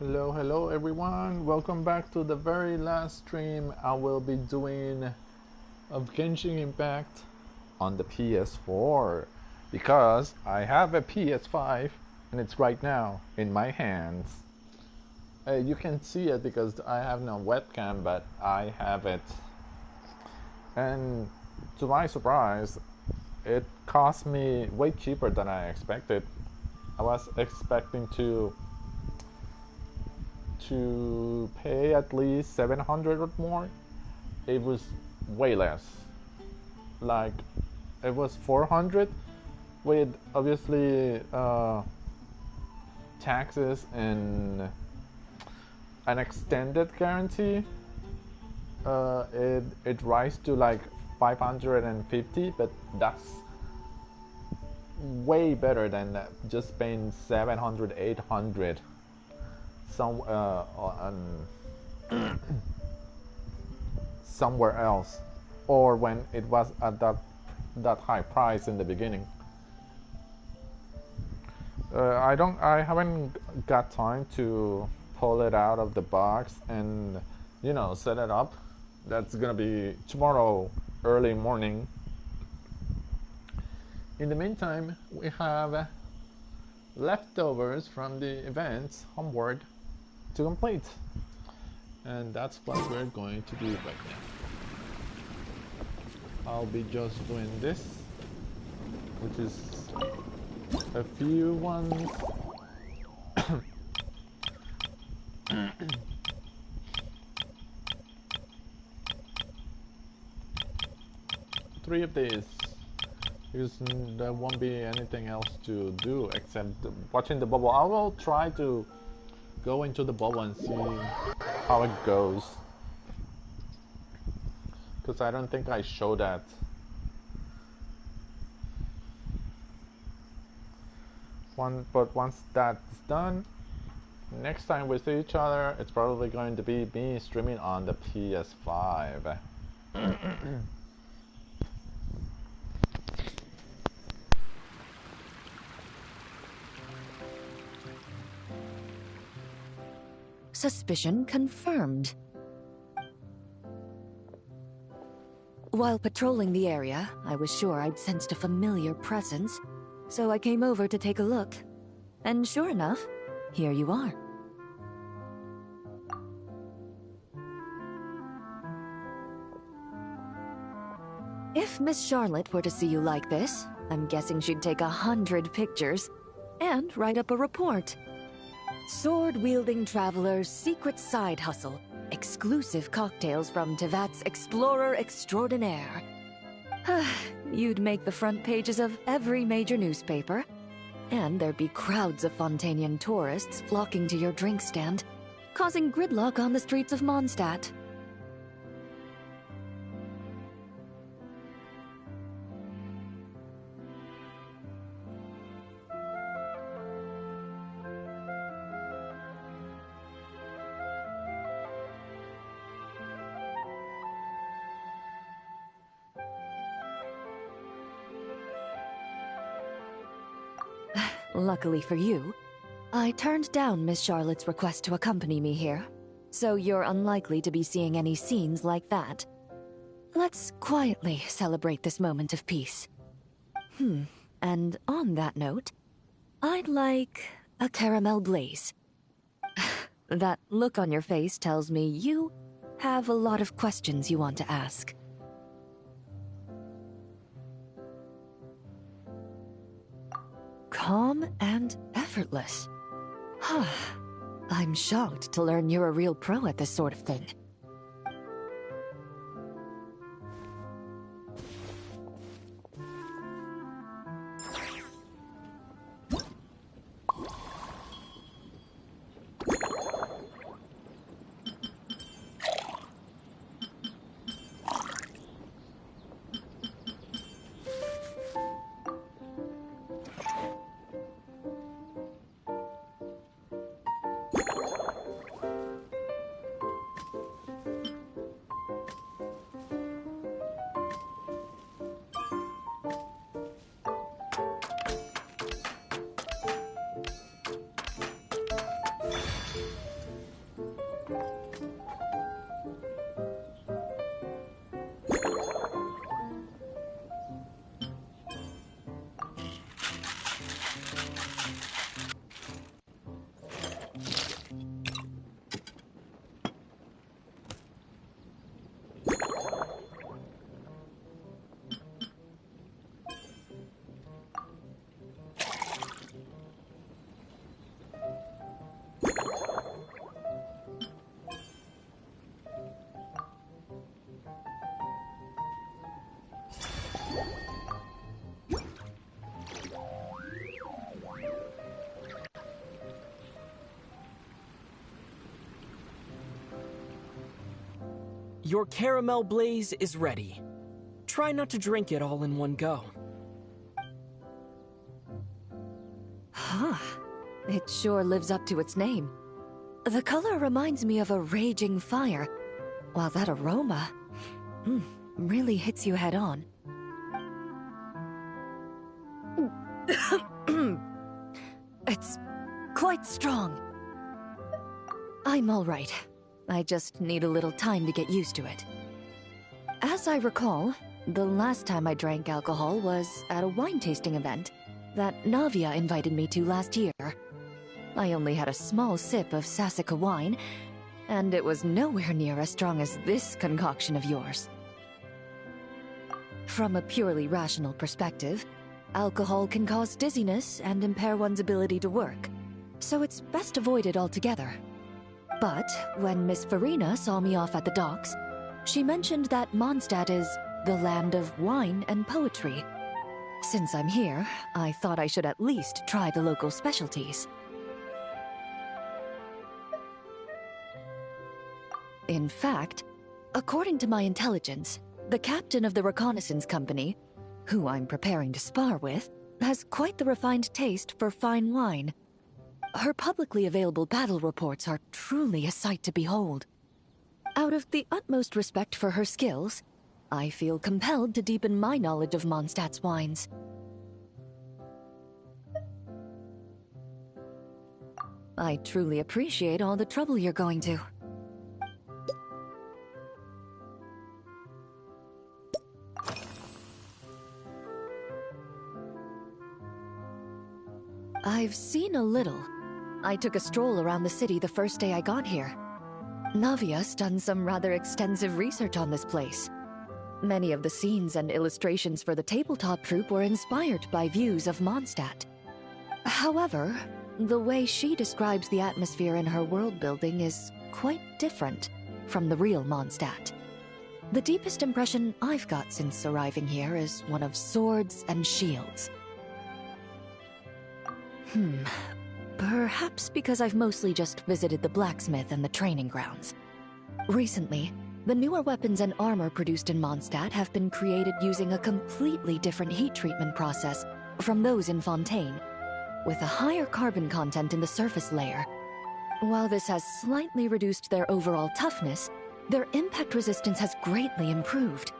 Hello everyone. Welcome back to the very last stream. I will be doing of Genshin Impact on the PS4 because I have a PS5 and it's right now in my hands. You can see it because I have no webcam, but I have it. And to my surprise, it cost me way cheaper than I expected. I was expecting to pay at least 700 or more. It was way less. Like it was 400 with obviously taxes and an extended guarantee. It rises to like 550, but that's way better than just paying 700, 800 some somewhere else, or when it was at that high price in the beginning. I haven't got time to pull it out of the box and set it up. That's gonna be tomorrow early morning. In the meantime, we have leftovers from the events homework to complete, and that's what we're going to do right now. I'll be just doing this, which is a few ones. Three of these, because there won't be anything else to do except watching the bubble. I will try to go into the bubble and see how it goes, because I don't think I showed that. But once that's done, next time we see each other, it's probably going to be me streaming on the PS5. Suspicion confirmed. While patrolling the area, I was sure I'd sensed a familiar presence, so I came over to take a look. And sure enough, here you are. If Miss Charlotte were to see you like this, I'm guessing she'd take 100 pictures and write up a report. Sword-wielding traveler's secret side hustle. Exclusive cocktails from Tevat's Explorer Extraordinaire. You'd make the front pages of every major newspaper. And there'd be crowds of Fontanian tourists flocking to your drink stand, causing gridlock on the streets of Mondstadt. Luckily for you, I turned down Miss Charlotte's request to accompany me here, so you're unlikely to be seeing any scenes like that. Let's quietly celebrate this moment of peace. And on that note, I'd like a caramel glaze. That look on your face tells me you have a lot of questions you want to ask. Calm and effortless. I'm shocked to learn you're a real pro at this sort of thing. Your caramel blaze is ready. Try not to drink it all in one go. Huh. It sure lives up to its name. The color reminds me of a raging fire, while that aroma really hits you head on. It's quite strong. I'm all right. I just need a little time to get used to it. As I recall, the last time I drank alcohol was at a wine tasting event that Navia invited me to last year. I only had a small sip of Sassica wine, and it was nowhere near as strong as this concoction of yours. From a purely rational perspective, alcohol can cause dizziness and impair one's ability to work, so it's best avoided altogether. But when Miss Farina saw me off at the docks, she mentioned that Mondstadt is the land of wine and poetry. Since I'm here, I thought I should at least try the local specialties. In fact, according to my intelligence, the captain of the reconnaissance company, who I'm preparing to spar with, has quite the refined taste for fine wine. Her publicly available battle reports are truly a sight to behold. Out of the utmost respect for her skills, I feel compelled to deepen my knowledge of Mondstadt's wines. I truly appreciate all the trouble you're going to. I've seen a little. I took a stroll around the city the first day I got here. Navia's done some rather extensive research on this place. Many of the scenes and illustrations for the tabletop troupe were inspired by views of Mondstadt. However, the way she describes the atmosphere in her world building is quite different from the real Mondstadt. The deepest impression I've got since arriving here is one of swords and shields. Perhaps because I've mostly just visited the blacksmith and the training grounds. Recently, the newer weapons and armor produced in Mondstadt have been created using a completely different heat treatment process from those in Fontaine, with a higher carbon content in the surface layer. While this has slightly reduced their overall toughness, their impact resistance has greatly improved.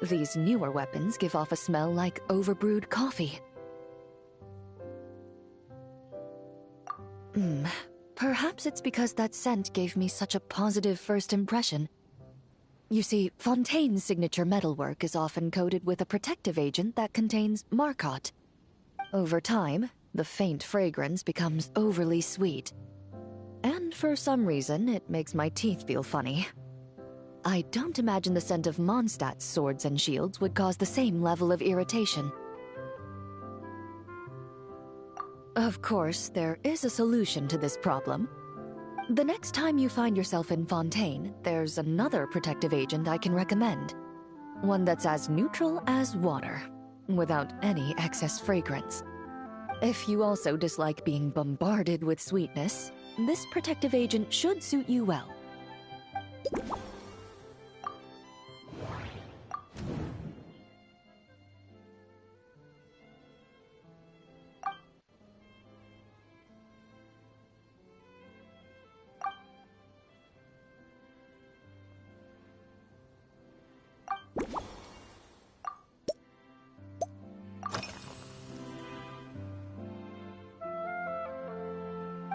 These newer weapons give off a smell like overbrewed coffee. Perhaps it's because that scent gave me such a positive first impression. You see, Fontaine's signature metalwork is often coated with a protective agent that contains Marcotte. Over time, the faint fragrance becomes overly sweet. And for some reason, it makes my teeth feel funny. I don't imagine the scent of Mondstadt's swords and shields would cause the same level of irritation. Of course, there is a solution to this problem. The next time you find yourself in Fontaine, there's another protective agent I can recommend. One that's as neutral as water, without any excess fragrance. If you also dislike being bombarded with sweetness, this protective agent should suit you well.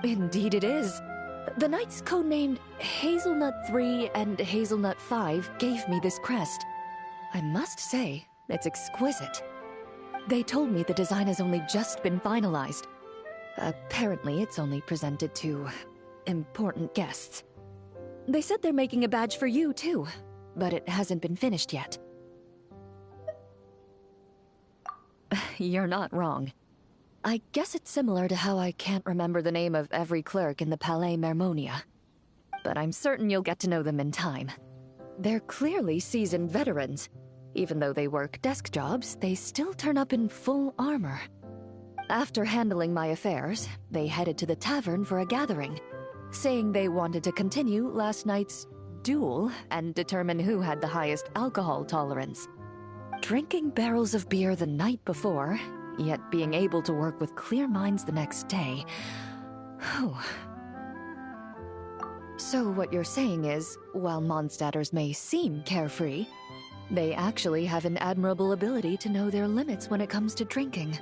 Indeed it is. The knights codenamed Hazelnut 3 and Hazelnut 5 gave me this crest. I must say, it's exquisite. They told me the design has only just been finalized. Apparently, it's only presented to important guests. They said they're making a badge for you, too, but it hasn't been finished yet. You're not wrong. I guess it's similar to how I can't remember the name of every clerk in the Palais Mermonia. But I'm certain you'll get to know them in time. They're clearly seasoned veterans. Even though they work desk jobs, they still turn up in full armor. After handling my affairs, they headed to the tavern for a gathering, saying they wanted to continue last night's duel and determine who had the highest alcohol tolerance. Drinking barrels of beer the night before, yet being able to work with clear minds the next day. Whew. So what you're saying is, while Mondstadters may seem carefree, they actually have an admirable ability to know their limits when it comes to drinking.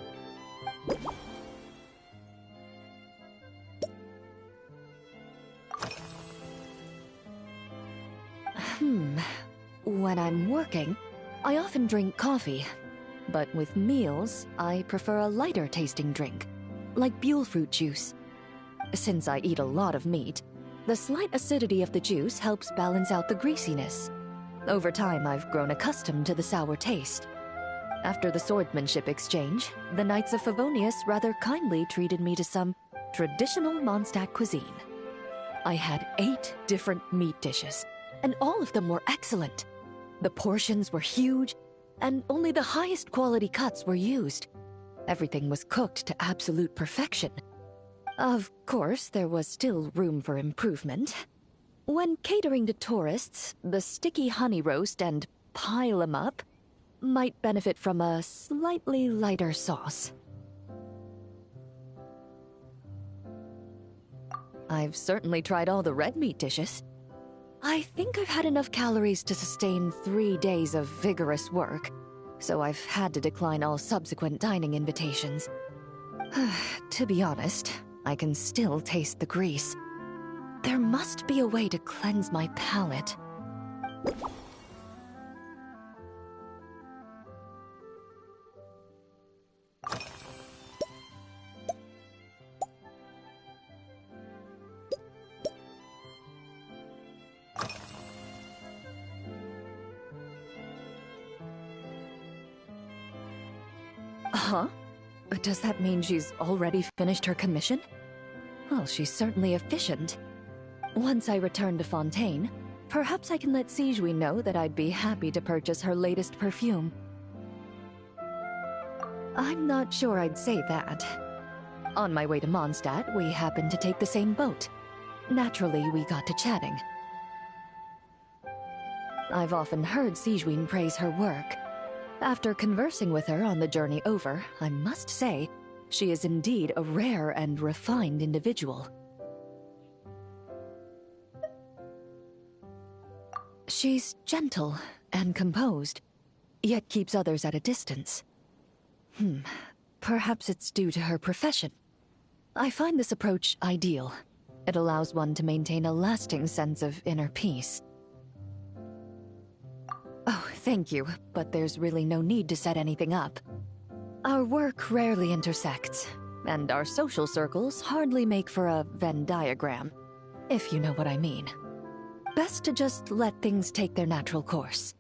When I'm working, I often drink coffee. But with meals, I prefer a lighter tasting drink, like Buell fruit juice. Since I eat a lot of meat, the slight acidity of the juice helps balance out the greasiness. Over time, I've grown accustomed to the sour taste. After the swordsmanship exchange, the Knights of Favonius rather kindly treated me to some traditional Mondstadt cuisine. I had 8 different meat dishes, and all of them were excellent. The portions were huge, and only the highest quality cuts were used. Everything was cooked to absolute perfection. Of course, there was still room for improvement. When catering to tourists, the sticky honey roast and pile 'em up might benefit from a slightly lighter sauce. I've certainly tried all the red meat dishes. I think I've had enough calories to sustain 3 days of vigorous work, so I've had to decline all subsequent dining invitations. To be honest, I can still taste the grease. There must be a way to cleanse my palate. Huh? Does that mean she's already finished her commission? Well, she's certainly efficient. Once I return to Fontaine, perhaps I can let Sigewinne know that I'd be happy to purchase her latest perfume. I'm not sure I'd say that. On my way to Mondstadt, we happened to take the same boat. Naturally, we got to chatting. I've often heard Sigewinne praise her work. After conversing with her on the journey over, I must say, she is indeed a rare and refined individual. She's gentle and composed, yet keeps others at a distance. Perhaps it's due to her profession. I find this approach ideal. It allows one to maintain a lasting sense of inner peace. Oh, thank you, but there's really no need to set anything up. Our work rarely intersects, and our social circles hardly make for a Venn diagram, if you know what I mean. Best to just let things take their natural course.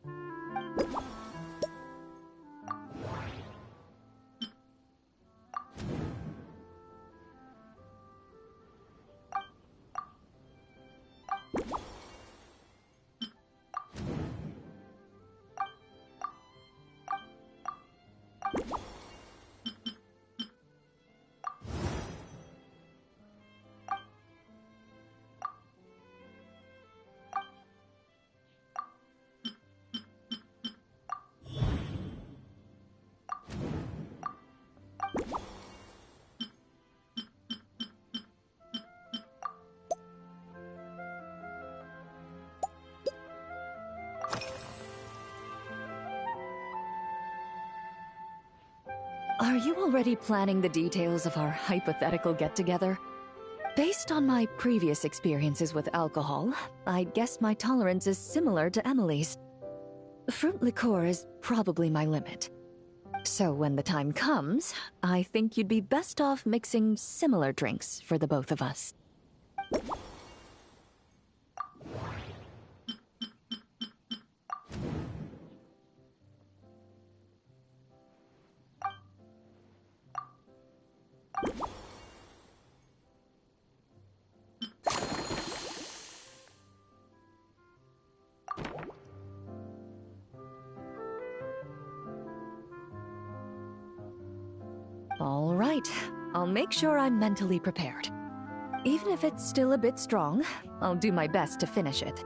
Are you already planning the details of our hypothetical get-together? Based on my previous experiences with alcohol, I'd guess my tolerance is similar to Emily's. Fruit liqueur is probably my limit. So when the time comes, I think you'd be best off mixing similar drinks for the both of us. All right, I'll make sure I'm mentally prepared. Even if it's still a bit strong, I'll do my best to finish it.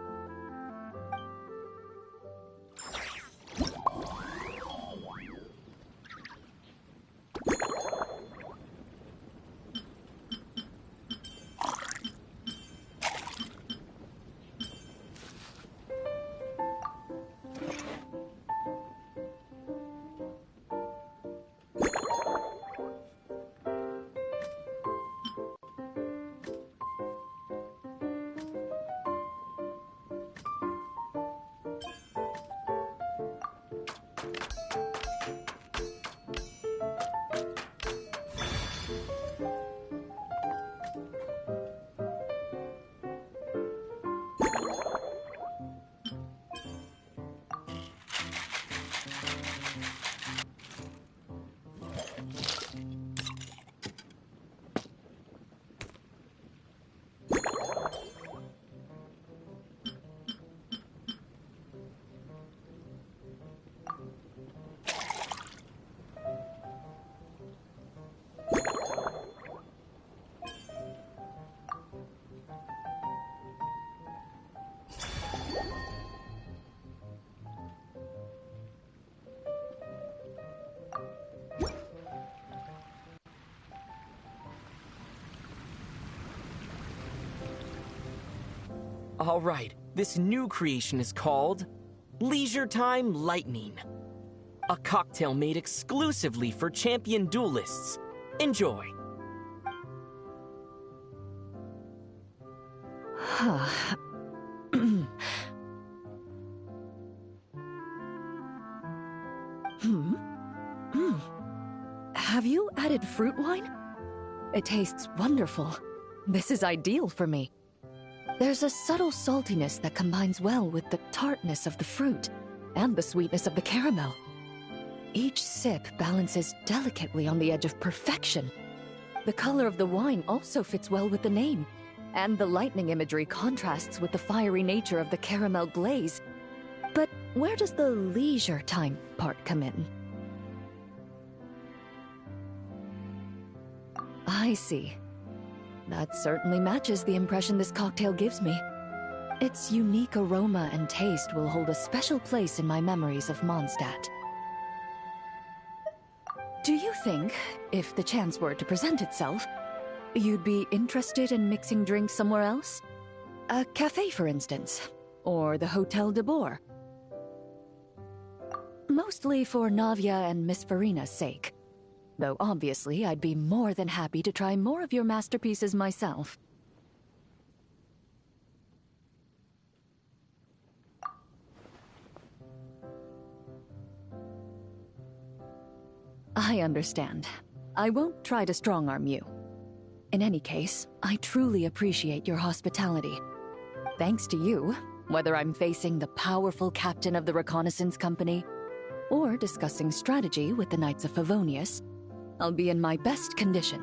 All right, this new creation is called Leisure Time Lightning. A cocktail made exclusively for champion duelists. Enjoy. Have you added fruit wine? It tastes wonderful. This is ideal for me. There's a subtle saltiness that combines well with the tartness of the fruit and the sweetness of the caramel. Each sip balances delicately on the edge of perfection. The color of the wine also fits well with the name, and the lightning imagery contrasts with the fiery nature of the caramel glaze. But where does the leisure time part come in? I see. That certainly matches the impression this cocktail gives me. Its unique aroma and taste will hold a special place in my memories of Mondstadt. Do you think, if the chance were to present itself, you'd be interested in mixing drinks somewhere else? A cafe, for instance, or the Hotel de Boer? Mostly for Navia and Miss Farina's sake. Though obviously I'd be more than happy to try more of your masterpieces myself. I understand. I won't try to strong-arm you. In any case, I truly appreciate your hospitality. Thanks to you, whether I'm facing the powerful captain of the reconnaissance company or discussing strategy with the Knights of Favonius, I'll be in my best condition.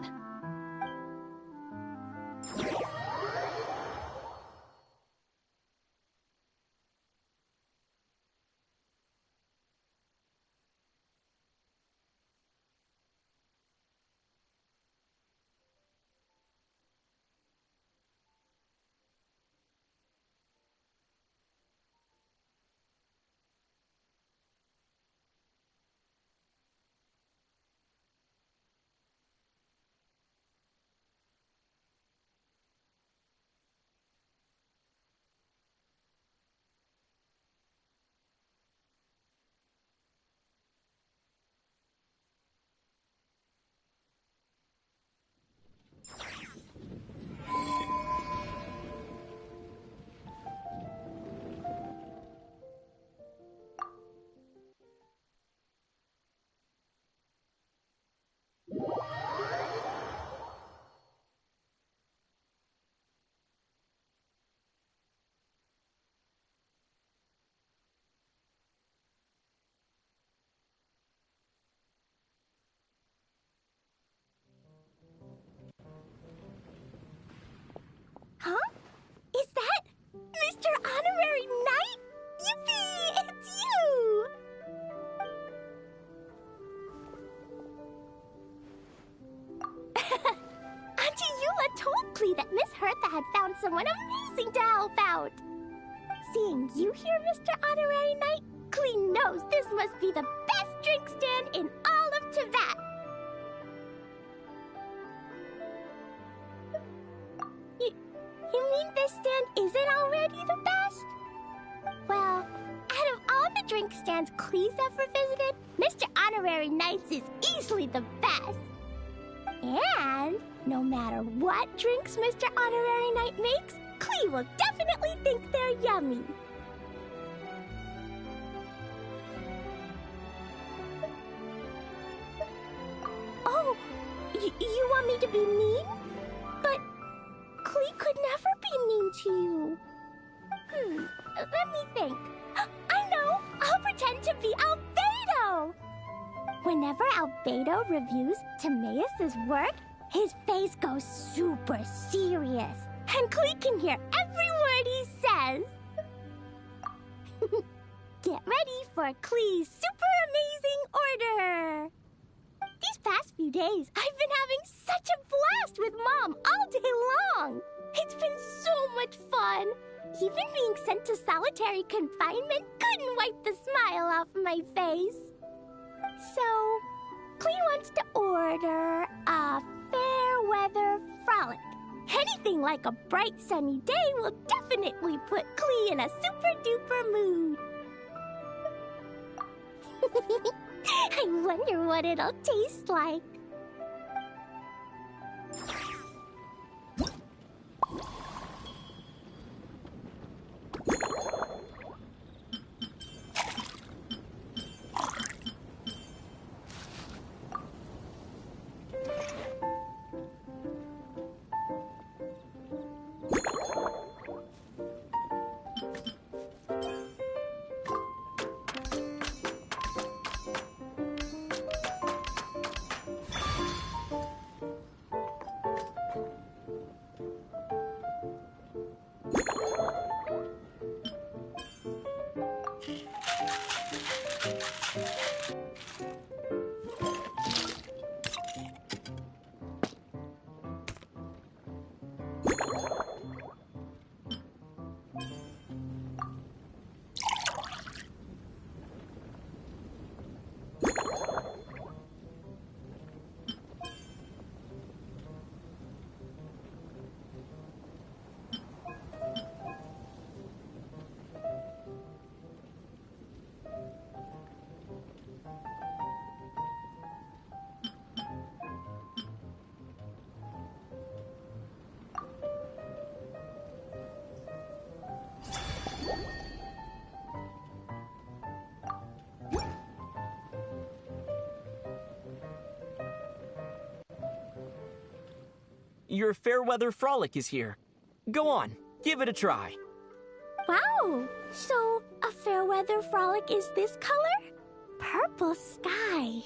Huh? Is that Mr. Honorary Knight? Yippee! It's you! Auntie Eula told Klee that Miss Hertha had found someone amazing to help out. Seeing you here, Mr. Honorary Knight, Klee knows this must be the best drink stand in all of Teyvat. You mean this stand isn't already the best? Well, out of all the drink stands Klee's ever visited, Mr. Honorary Knight's is easily the best. And no matter what drinks Mr. Honorary Knight makes, Klee will definitely think they're yummy. Oh, you want me to be mean? But Klee could never be mean to you. Let me think. I know! I'll pretend to be Albedo! Whenever Albedo reviews Timaeus' work, his face goes super serious, and Klee can hear every word he says. Get ready for Klee's super amazing order! These past few days, I've been having such a blast with Mom all day long! It's been so much fun! Even being sent to solitary confinement couldn't wipe the smile off my face. So, Klee wants to order a fair weather frolic. Anything like a bright sunny day will definitely put Klee in a super duper mood. I wonder what it'll taste like. Your Fairweather Frolic is here. Go on, give it a try. Wow! So, a fair weather frolic is this color? Purple sky.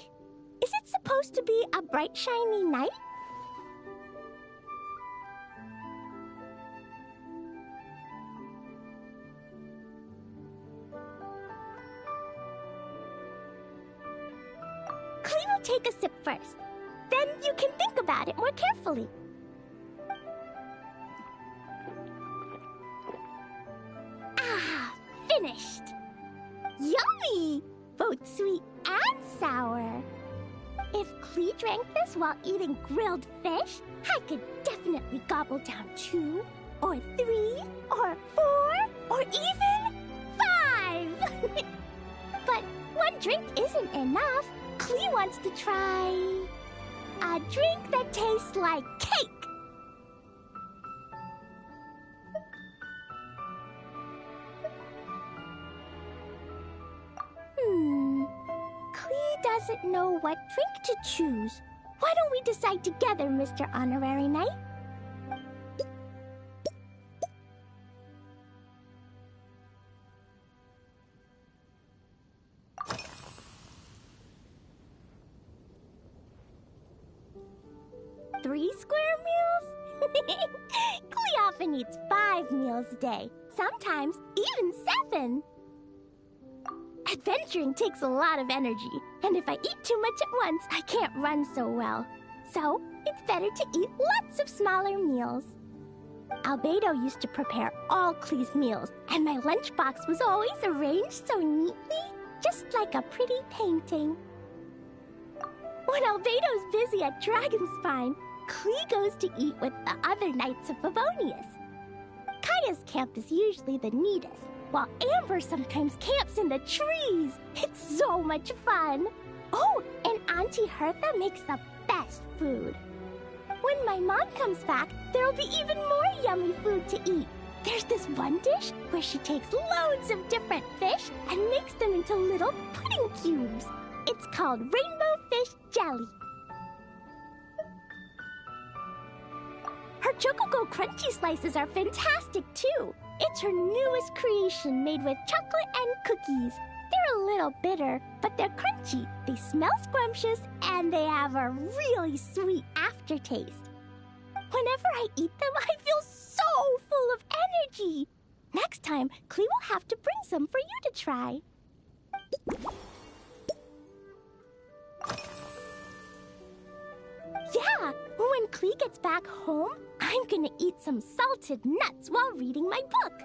Is it supposed to be a bright, shiny night? Klee will take a sip first. Then you can think about it more carefully. Ah, finished. Yummy! Both sweet and sour. If Klee drank this while eating grilled fish, I could definitely gobble down 2, or 3, or 4, or even 5! But one drink isn't enough. Klee wants to try a drink that tastes like cake. Klee doesn't know what drink to choose. Why don't we decide together, Mr. Honorary Knight? Three square meals? Klee often eats 5 meals a day, sometimes even 7. Adventuring takes a lot of energy, and if I eat too much at once, I can't run so well. So, it's better to eat lots of smaller meals. Albedo used to prepare all Klee's meals, and my lunchbox was always arranged so neatly, just like a pretty painting. When Albedo's busy at Dragonspine, Klee goes to eat with the other Knights of Favonius. Kaya's camp is usually the neatest, while Amber sometimes camps in the trees. It's so much fun. Oh, and Auntie Hertha makes the best food. When my mom comes back, there'll be even more yummy food to eat. There's this one dish where she takes loads of different fish and makes them into little pudding cubes. It's called rainbow fish jelly. Her Chococo Crunchy Slices are fantastic too. It's her newest creation made with chocolate and cookies. They're a little bitter, but they're crunchy. They smell scrumptious, and they have a really sweet aftertaste. Whenever I eat them, I feel so full of energy. Next time, Klee will have to bring some for you to try. Yeah, when Klee gets back home, I'm gonna eat some salted nuts while reading my book.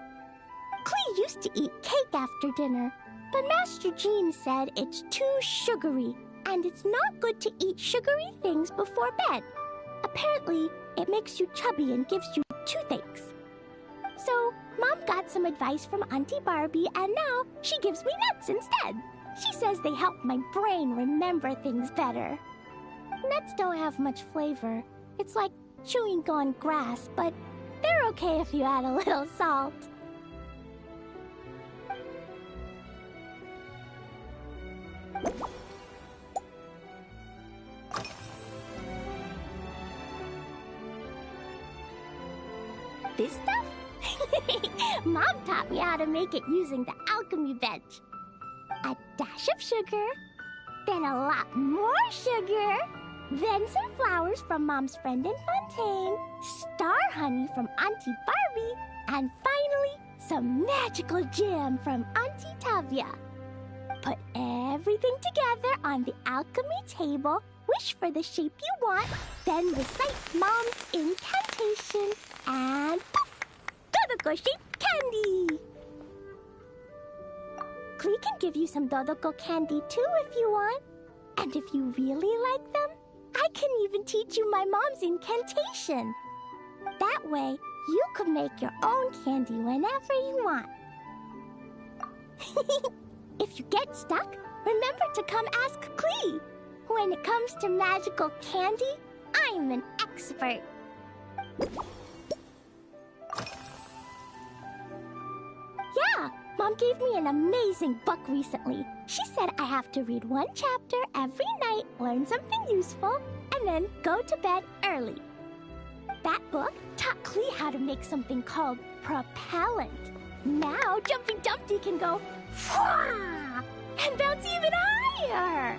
Klee used to eat cake after dinner, but Master Jean said it's too sugary, and it's not good to eat sugary things before bed. Apparently, it makes you chubby and gives you toothaches. So, Mom got some advice from Auntie Barbie, and now she gives me nuts instead. She says they help my brain remember things better. Nuts don't have much flavor. It's like chewing on grass, but they're okay if you add a little salt. This stuff? Mom taught me how to make it using the alchemy bench. A dash of sugar, then a lot more sugar, then some flowers from Mom's friend in Fontaine, star honey from Auntie Barbie, and finally, some magical jam from Auntie Tavia. Put everything together on the alchemy table, wish for the shape you want, then recite Mom's incantation, and poof! Dodoko-shaped candy! Klee can give you some Dodoko candy too if you want. And if you really like them, I can even teach you my mom's incantation. That way, you can make your own candy whenever you want. If you get stuck, remember to come ask Klee. When it comes to magical candy, I'm an expert. Yeah, Mom gave me an amazing book recently. She said I have to read one chapter every night, learn something useful, and then go to bed early. That book taught Klee how to make something called propellant. Now Jumpy Dumpty can go Fwah! And bounce even higher.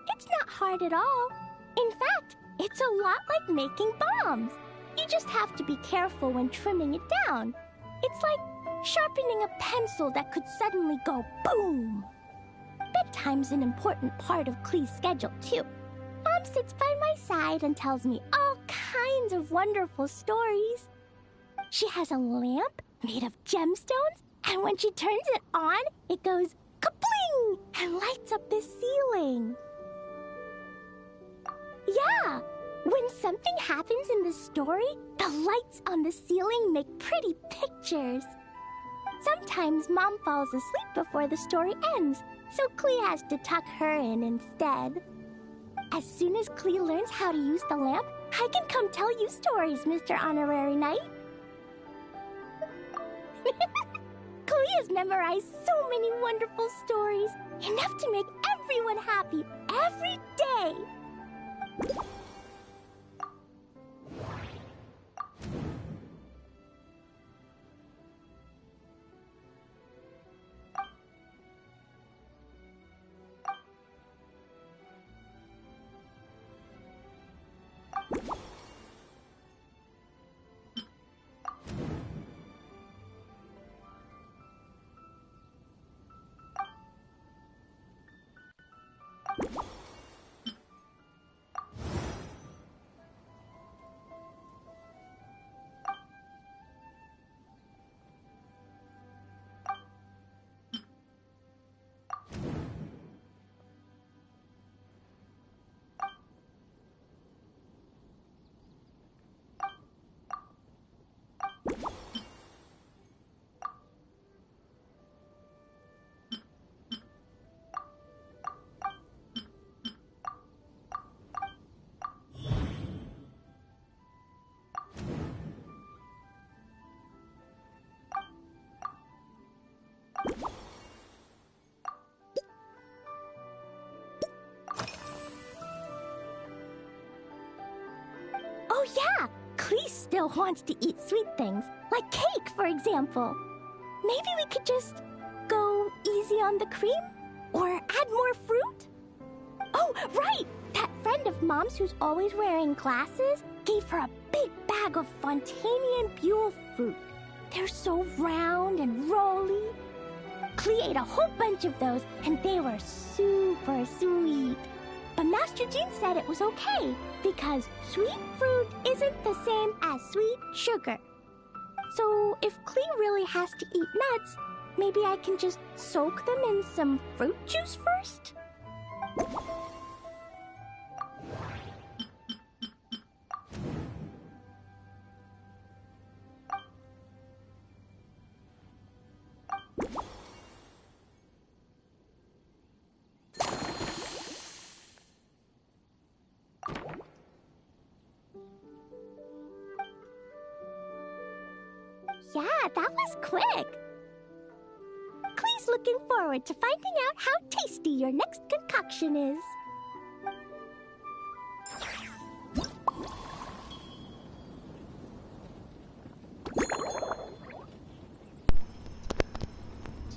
It's not hard at all. In fact, it's a lot like making bombs. You just have to be careful when trimming it down. It's like sharpening a pencil that could suddenly go boom. Bedtime's an important part of Klee's schedule, too. Mom sits by my side and tells me all kinds of wonderful stories. She has a lamp made of gemstones, and when she turns it on, it goes kapling and lights up the ceiling. Yeah, when something happens in the story, the lights on the ceiling make pretty pictures. Sometimes Mom falls asleep before the story ends, so Klee has to tuck her in instead. As soon as Klee learns how to use the lamp, I can come tell you stories, Mr. Honorary Knight. Klee has memorized so many wonderful stories, enough to make everyone happy every day. Oh yeah, Clee still wants to eat sweet things, like cake, for example. Maybe we could just go easy on the cream? Or add more fruit? Oh, right! That friend of Mom's who's always wearing glasses gave her a big bag of Fontanian Buell fruit. They're so round and rolly. Clee ate a whole bunch of those, and they were super sweet. But Master Jean said it was okay, because sweet fruit isn't the same as sweet sugar. So if Clee really has to eat nuts, maybe I can just soak them in some fruit juice first? Yeah, that was quick. Clee's looking forward to finding out how tasty your next concoction is.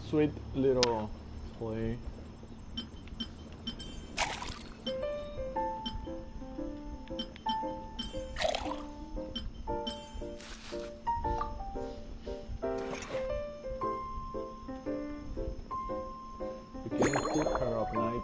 Sweet little Clee. You can pick her up, Knight.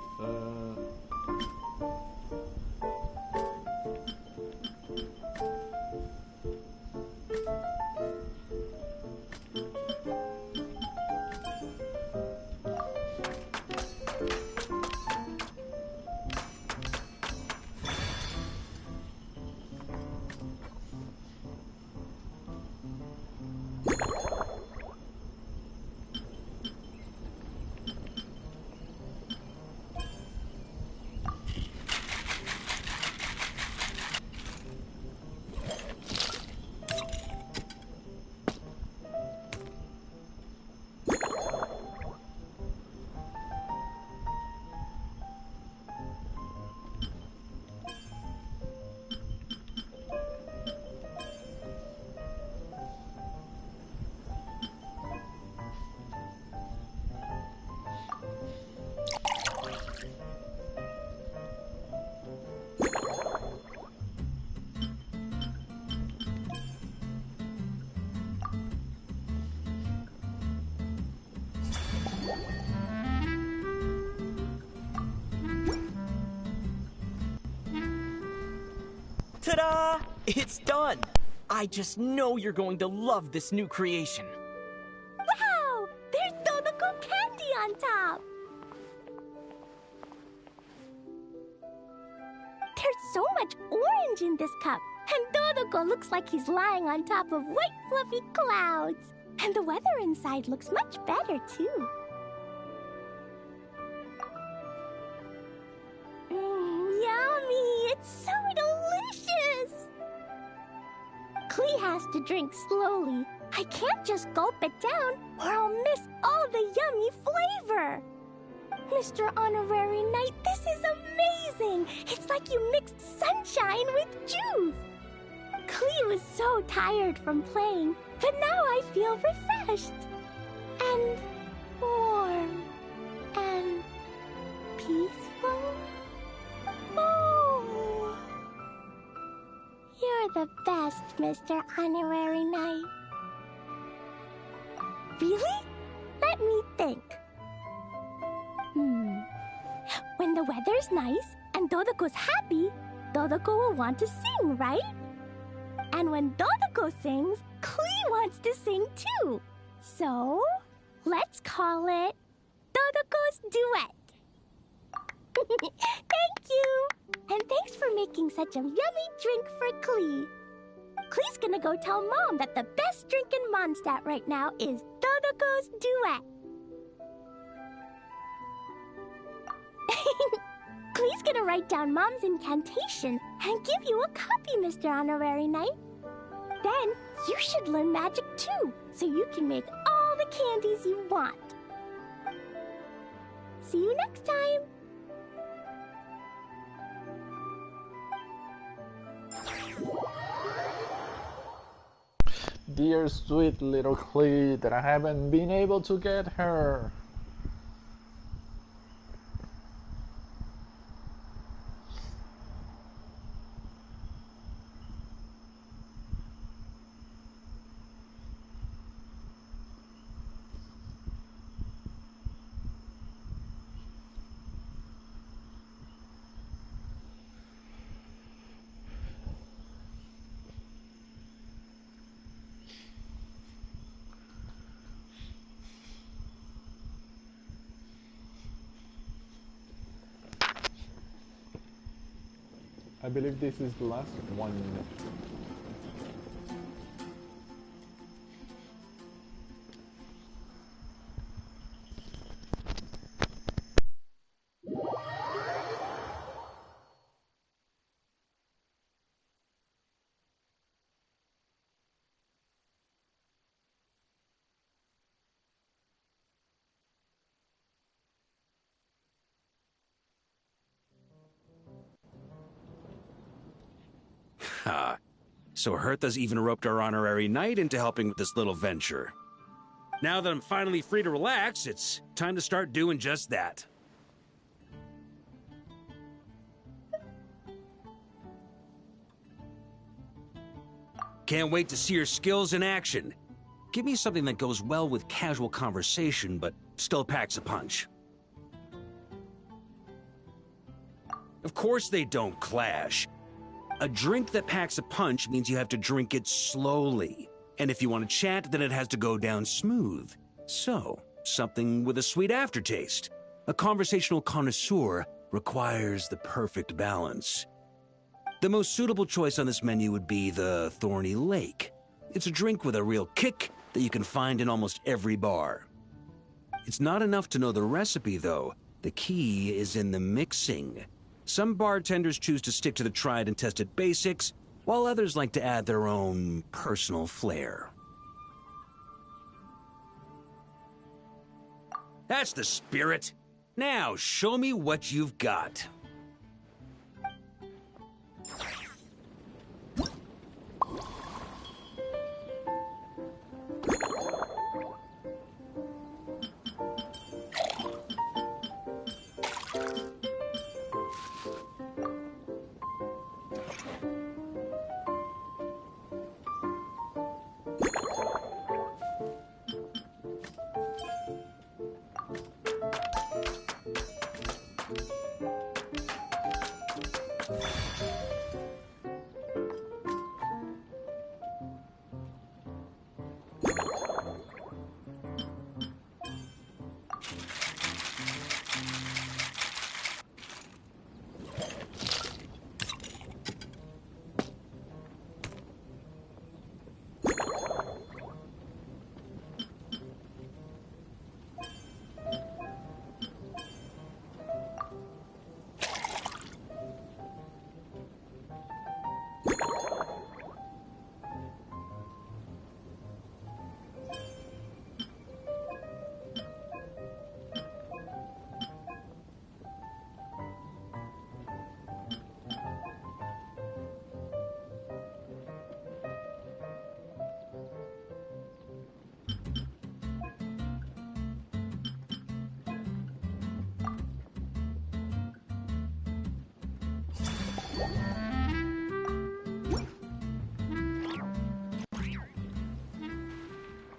Ta-da! It's done! I just know you're going to love this new creation. Wow! There's Dodoco candy on top! There's so much orange in this cup, and Dodoco looks like he's lying on top of white fluffy clouds. And the weather inside looks much better, too. Yummy! It's so delicious! Clee has to drink slowly. I can't just gulp it down, or I'll miss all the yummy flavor. Mr. Honorary Knight, this is amazing! It's like you mixed sunshine with juice! Clee was so tired from playing, but now I feel refreshed. And warm. And peaceful. Oh! You're the best, Mr. Honorary Knight. Really? Let me think. When the weather's nice and Dodoco's happy, Dodoco will want to sing, right? And when Dodoco sings, Clee wants to sing too. So, let's call it Dodoco's Duet. Thank you! And thanks for making such a yummy drink for Clee. Clee's gonna go tell Mom that the best drink in Mondstadt right now is Dodoco's Duet. Clee's gonna write down Mom's incantation and give you a copy, Mr. Honorary Knight. Then you should learn magic too, so you can make all the candies you want. See you next time! dear sweet little Clee that I haven't been able to get her. I believe this is the last one. Ha. So Hertha's even roped our honorary knight into helping with this little venture. Now that I'm finally free to relax, it's time to start doing just that. Can't wait to see your skills in action. Give me something that goes well with casual conversation, but still packs a punch. Of course they don't clash. A drink that packs a punch means you have to drink it slowly. And if you want to chat, then it has to go down smooth. So, something with a sweet aftertaste. A conversational connoisseur requires the perfect balance. The most suitable choice on this menu would be the Thorny Lake. It's a drink with a real kick that you can find in almost every bar. It's not enough to know the recipe, though. The key is in the mixing. Some bartenders choose to stick to the tried and tested basics, while others like to add their own personal flair. That's the spirit. Now, show me what you've got.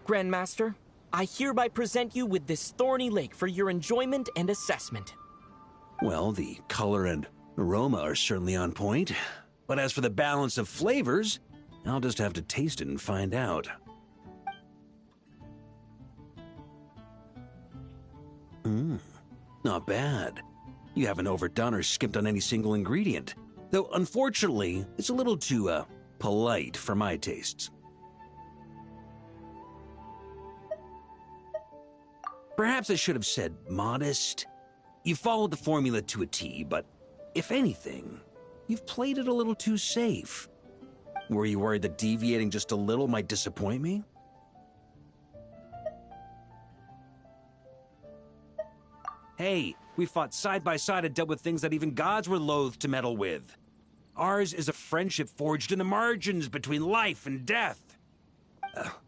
Grandmaster, I hereby present you with this Thorny Lake for your enjoyment and assessment. Well, the color and aroma are certainly on point. But as for the balance of flavors, I'll just have to taste it and find out. Not bad. You haven't overdone or skimped on any single ingredient. Though, unfortunately, it's a little too, polite for my tastes. Perhaps I should have said modest. You followed the formula to a T, but if anything, you've played it a little too safe. Were you worried that deviating just a little might disappoint me? Hey, we fought side by side and dealt with things that even gods were loath to meddle with. Ours is a friendship forged in the margins between life and death.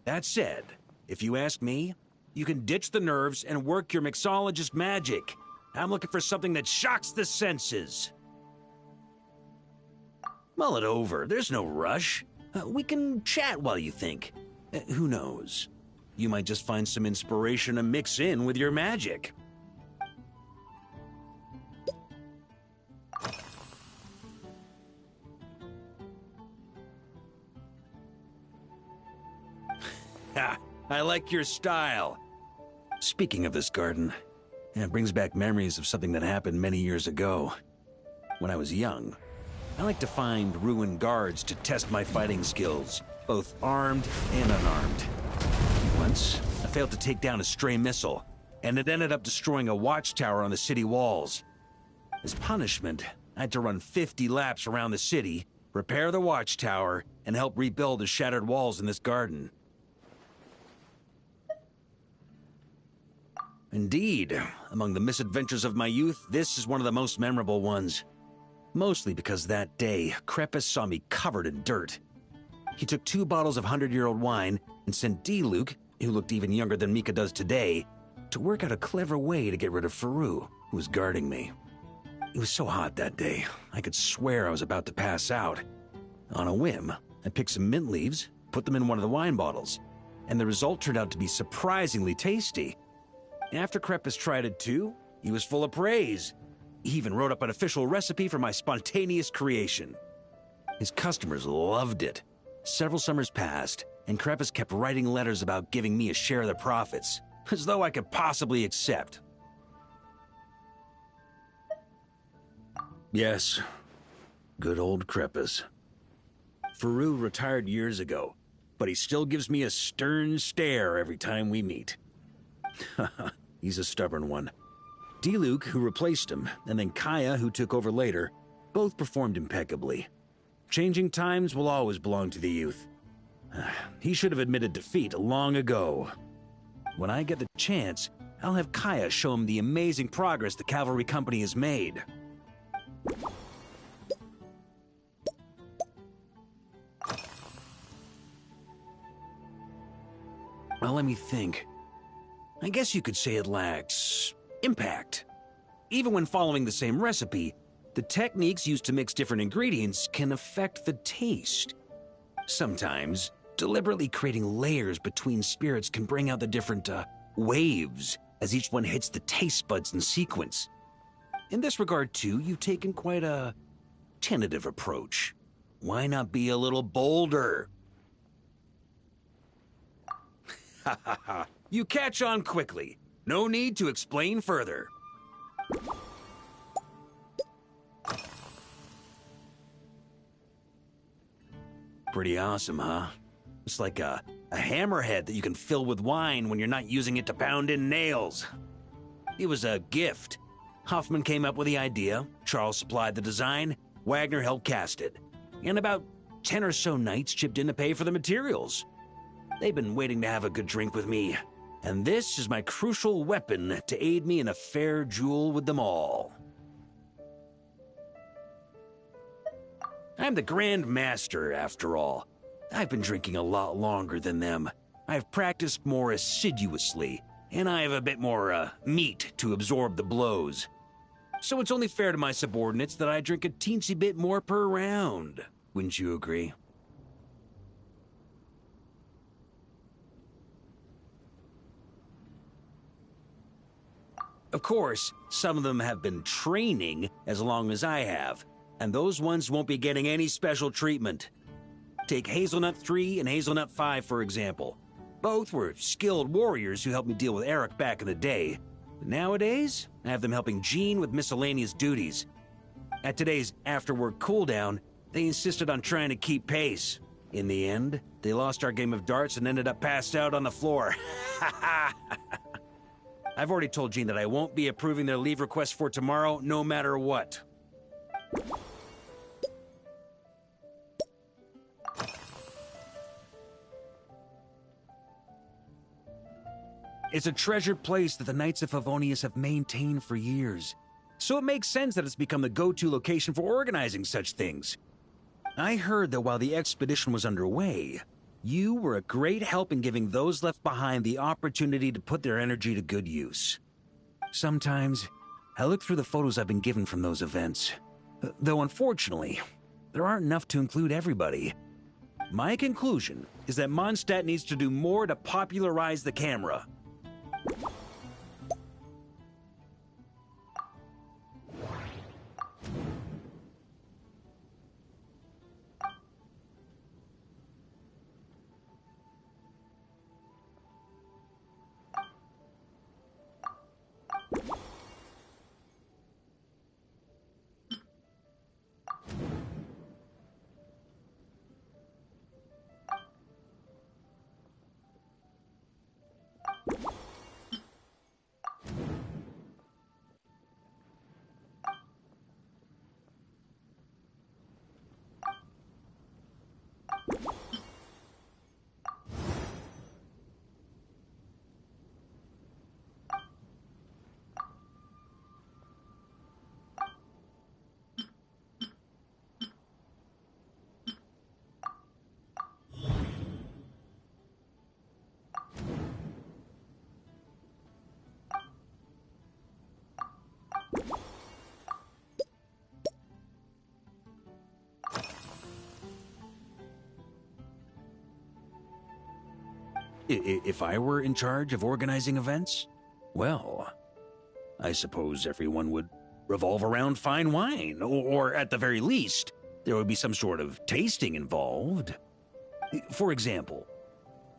That said, if you ask me, you can ditch the nerves and work your mixologist magic. I'm looking for something that shocks the senses. Mull it over. There's no rush. We can chat while you think. Who knows? You might just find some inspiration to mix in with your magic. Ha! I like your style. Speaking of this garden, it brings back memories of something that happened many years ago. When I was young, I like to find ruined guards to test my fighting skills, both armed and unarmed. Once, I failed to take down a stray missile, and it ended up destroying a watchtower on the city walls. As punishment, I had to run 50 laps around the city, repair the watchtower, and help rebuild the shattered walls in this garden. Indeed, among the misadventures of my youth, this is one of the most memorable ones. Mostly because that day, Kreppus saw me covered in dirt. He took 2 bottles of 100-year-old wine and sent D-Luke, who looked even younger than Mika does today, to work out a clever way to get rid of Faru, who was guarding me. It was so hot that day, I could swear I was about to pass out. On a whim, I picked some mint leaves, put them in one of the wine bottles, and the result turned out to be surprisingly tasty. After Kreppus tried it too, he was full of praise. He even wrote up an official recipe for my spontaneous creation. His customers loved it. Several summers passed, and Kreppus kept writing letters about giving me a share of the profits, as though I could possibly accept. Yes, good old Kreppus. Faru retired years ago, but he still gives me a stern stare every time we meet. He's a stubborn one. D-Luke, who replaced him, and then Kaya, who took over later, both performed impeccably. Changing times will always belong to the youth. He should have admitted defeat long ago. When I get the chance, I'll have Kaya show him the amazing progress the cavalry company has made. Well, let me think. I guess you could say it lacks impact. Even when following the same recipe, the techniques used to mix different ingredients can affect the taste. Sometimes, deliberately creating layers between spirits can bring out the different waves as each one hits the taste buds in sequence. In this regard, too, you've taken quite a tentative approach. Why not be a little bolder? Ha ha ha. You catch on quickly. No need to explain further. Pretty awesome, huh? It's like a hammerhead that you can fill with wine when you're not using it to pound in nails. It was a gift. Hoffman came up with the idea, Charles supplied the design, Wagner helped cast it. And about 10 or so knights chipped in to pay for the materials. They've been waiting to have a good drink with me. And this is my crucial weapon to aid me in a fair duel with them all. I'm the Grand Master, after all. I've been drinking a lot longer than them. I've practiced more assiduously, and I have a bit more, meat to absorb the blows. So it's only fair to my subordinates that I drink a teensy bit more per round. Wouldn't you agree? Of course, some of them have been training as long as I have, and those ones won't be getting any special treatment. Take Hazelnut 3 and Hazelnut 5, for example. Both were skilled warriors who helped me deal with Eric back in the day. But nowadays, I have them helping Jean with miscellaneous duties. At today's after-work cooldown, they insisted on trying to keep pace. In the end, they lost our game of darts and ended up passed out on the floor. Ha ha! I've already told Jean that I won't be approving their leave request for tomorrow, no matter what. It's a treasured place that the Knights of Favonius have maintained for years. So it makes sense that it's become the go-to location for organizing such things. I heard that while the expedition was underway, You were a great help in giving those left behind the opportunity to put their energy to good use. Sometimes, I look through the photos I've been given from those events. Though unfortunately, there aren't enough to include everybody. My conclusion is that Mondstadt needs to do more to popularize the camera. If I were in charge of organizing events, well, I suppose everyone would revolve around fine wine, or at the very least, there would be some sort of tasting involved. For example,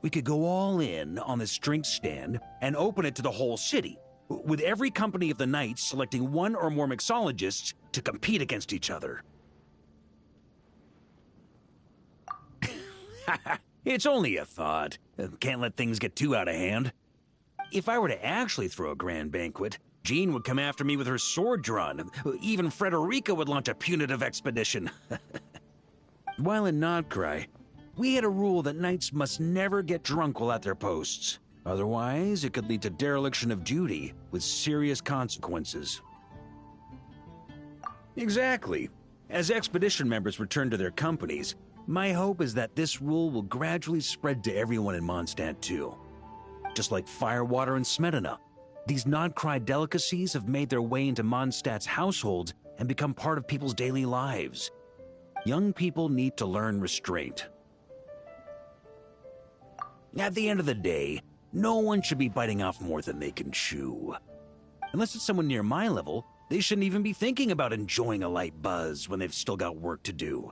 we could go all in on this drink stand and open it to the whole city, with every company of the night selecting one or more mixologists to compete against each other. It's only a thought. Can't let things get too out of hand. If I were to actually throw a grand banquet, Jean would come after me with her sword drawn. Even Frederica would launch a punitive expedition. While in Nodcry, we had a rule that knights must never get drunk while at their posts. Otherwise, it could lead to dereliction of duty, with serious consequences. Exactly. As expedition members return to their companies, my hope is that this rule will gradually spread to everyone in Mondstadt too. Just like firewater and Smedina, these Nodcry delicacies have made their way into Mondstadt's households and become part of people's daily lives. Young people need to learn restraint. At the end of the day, no one should be biting off more than they can chew. Unless it's someone near my level, they shouldn't even be thinking about enjoying a light buzz when they've still got work to do.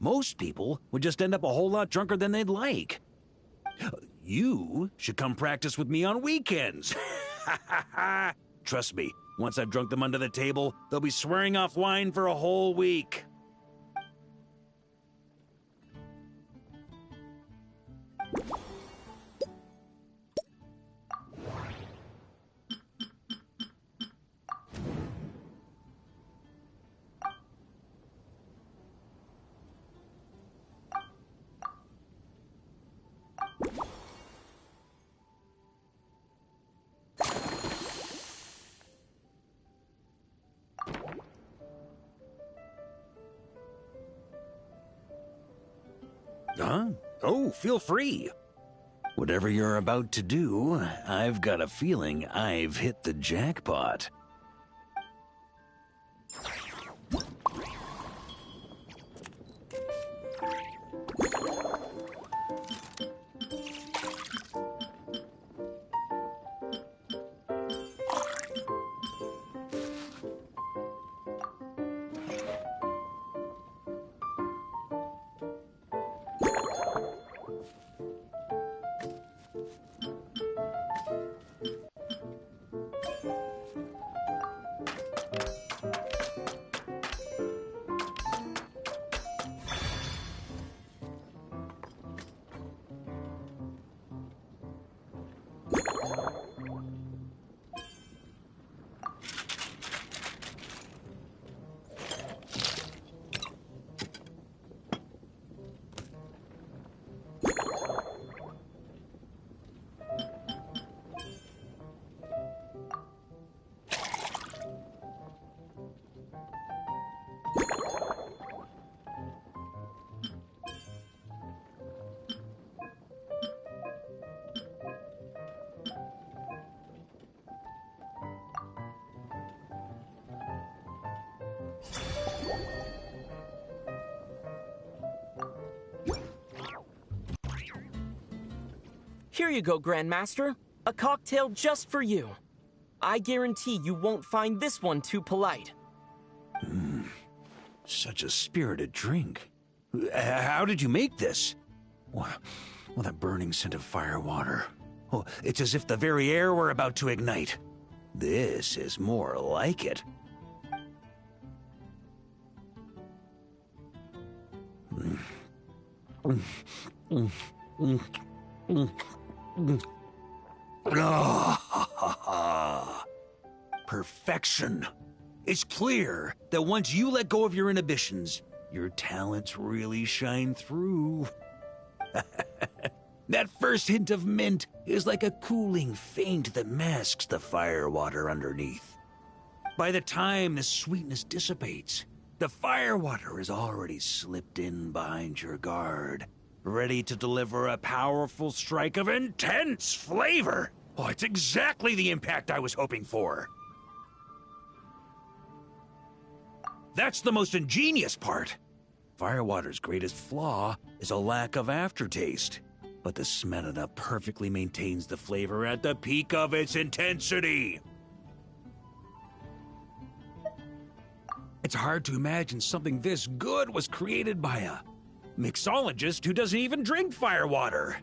Most people would just end up a whole lot drunker than they'd like. You should come practice with me on weekends. Trust me, once I've drunk them under the table, they'll be swearing off wine for a whole week. Huh? Oh, feel free. Whatever you're about to do, I've got a feeling I've hit the jackpot. Here you go, Grandmaster. A cocktail just for you. I guarantee you won't find this one too polite. Such a spirited drink. How did you make this? Well, that burning scent of firewater. Oh, it's as if the very air were about to ignite. This is more like it. Perfection. It's clear that once you let go of your inhibitions, your talents really shine through. That first hint of mint is like a cooling feint that masks the firewater underneath. By the time the sweetness dissipates, the firewater is already slipped in behind your guard, ready to deliver a powerful strike of intense flavor. Oh, it's exactly the impact I was hoping for. That's the most ingenious part. Firewater's greatest flaw is a lack of aftertaste, but the Smetana perfectly maintains the flavor at the peak of its intensity. It's hard to imagine something this good was created by a mixologist who doesn't even drink firewater.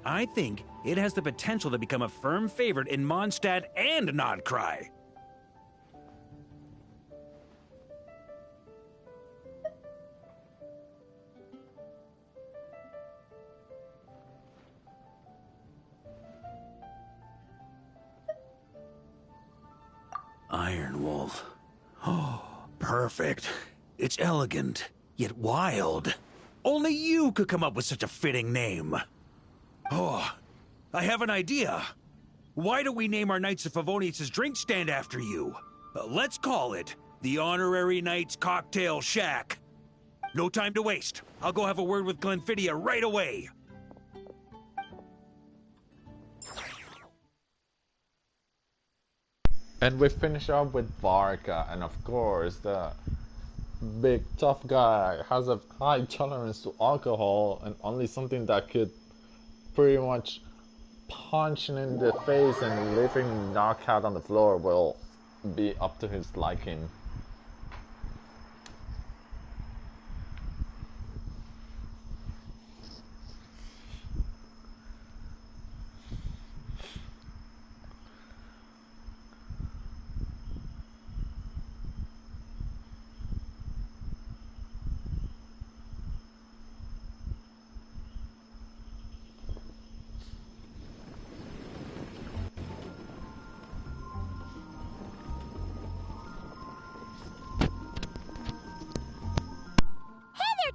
I think it has the potential to become a firm favorite in Mondstadt and Nodcry. Iron Wolf. Oh, perfect. It's elegant, yet wild. Only you could come up with such a fitting name. Oh, I have an idea. Why don't we name our Knights of Favonius' drink stand after you? Let's call it the Honorary Knights Cocktail Shack. No time to waste. I'll go have a word with Glenfidia right away. And we finish up with Varka, and of course the big tough guy has a high tolerance to alcohol, and only something that could pretty much punch him in the face and leave him knocked out on the floor will be up to his liking.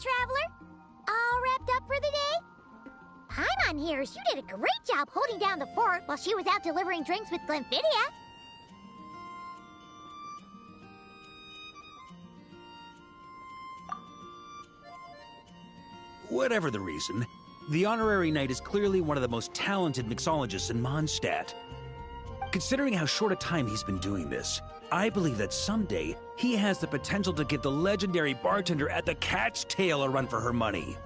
Traveler, all wrapped up for the day? Paimon hears you did a great job holding down the fort while she was out delivering drinks with Glenfidia. Whatever the reason, the Honorary Knight is clearly one of the most talented mixologists in Mondstadt. Considering how short a time he's been doing this, I believe that someday he has the potential to give the legendary bartender at the Cat's Tail a run for her money.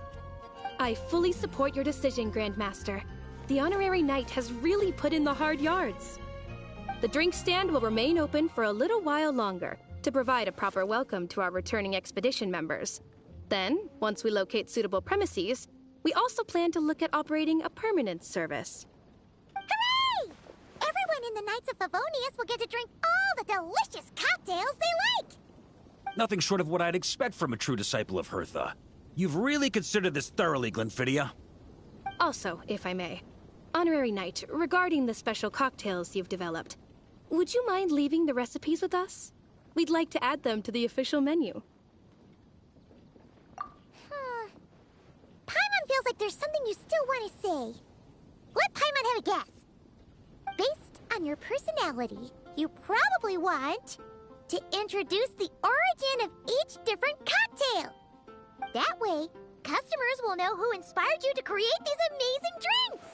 I fully support your decision, Grandmaster. The Honorary Knight has really put in the hard yards. The drink stand will remain open for a little while longer to provide a proper welcome to our returning expedition members. Then, once we locate suitable premises, we also plan to look at operating a permanent service. Hooray! Everyone in the Knights of Favonius will get to drink all the delicious cocktails they like! Nothing short of what I'd expect from a true disciple of Hertha. You've really considered this thoroughly, Glenfidia. Also, if I may, Honorary Knight, regarding the special cocktails you've developed, would you mind leaving the recipes with us? We'd like to add them to the official menu. Paimon feels like there's something you still want to say. Let Paimon have a guess. Based on your personality, you probably want to introduce the origin of each different cocktail. That way, customers will know who inspired you to create these amazing drinks.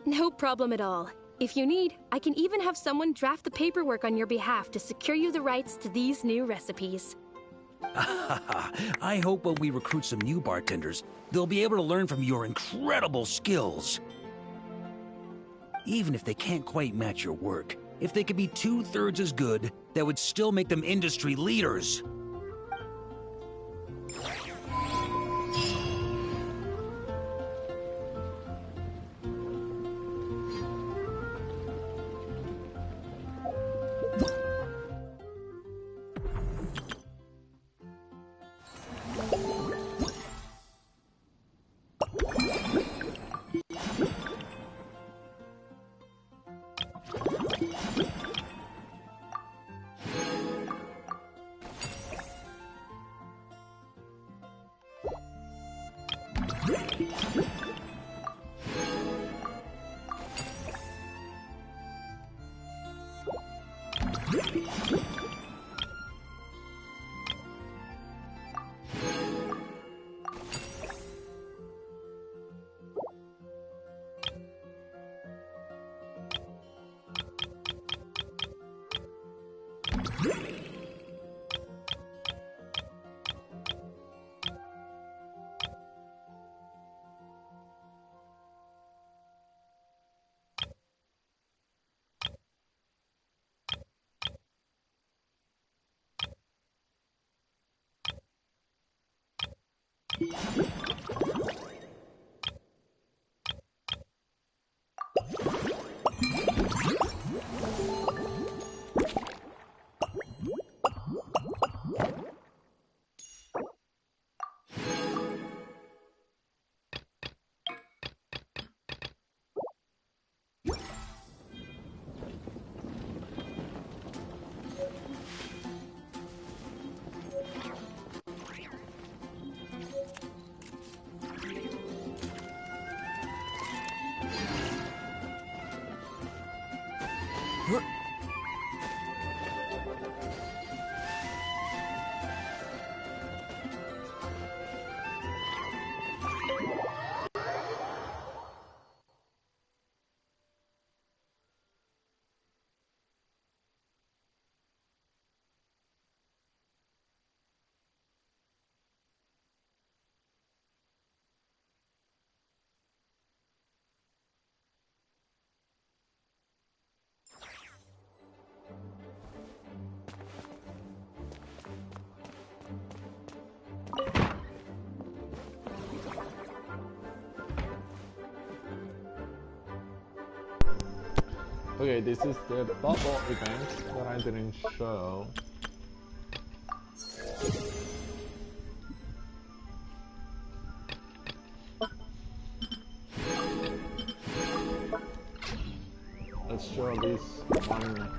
No problem at all. If you need, I can even have someone draft the paperwork on your behalf to secure you the rights to these new recipes. I hope when we recruit some new bartenders, they'll be able to learn from your incredible skills. Even if they can't quite match your work, if they could be 2/3 as good, that would still make them industry leaders. Okay, this is the bubble event that I didn't show. Let's show this one.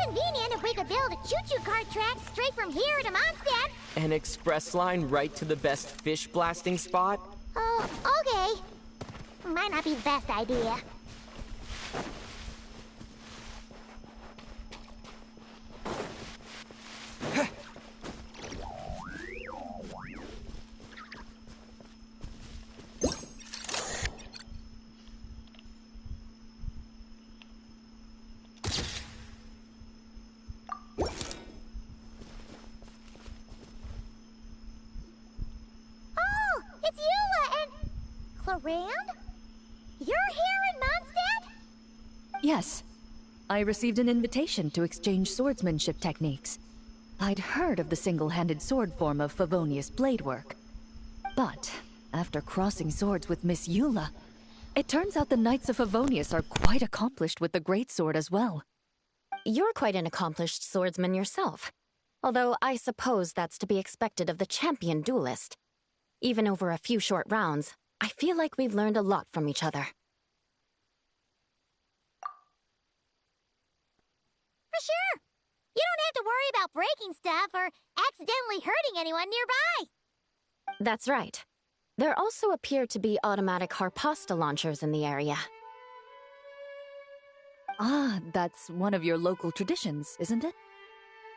Convenient if we could build a choo-choo cart track straight from here to Mondstadt. An express line right to the best fish blasting spot? Oh, okay. Might not be the best idea. travel around? You're here in Mondstadt? Yes. I received an invitation to exchange swordsmanship techniques. I'd heard of the single-handed sword form of Favonius blade work. But after crossing swords with Miss Eula, it turns out the Knights of Favonius are quite accomplished with the greatsword as well. You're quite an accomplished swordsman yourself. Although I suppose that's to be expected of the champion duelist. Even over a few short rounds, I feel like we've learned a lot from each other. For sure. You don't have to worry about breaking stuff or accidentally hurting anyone nearby. That's right. There also appear to be automatic harpasta launchers in the area. Ah, that's one of your local traditions, isn't it?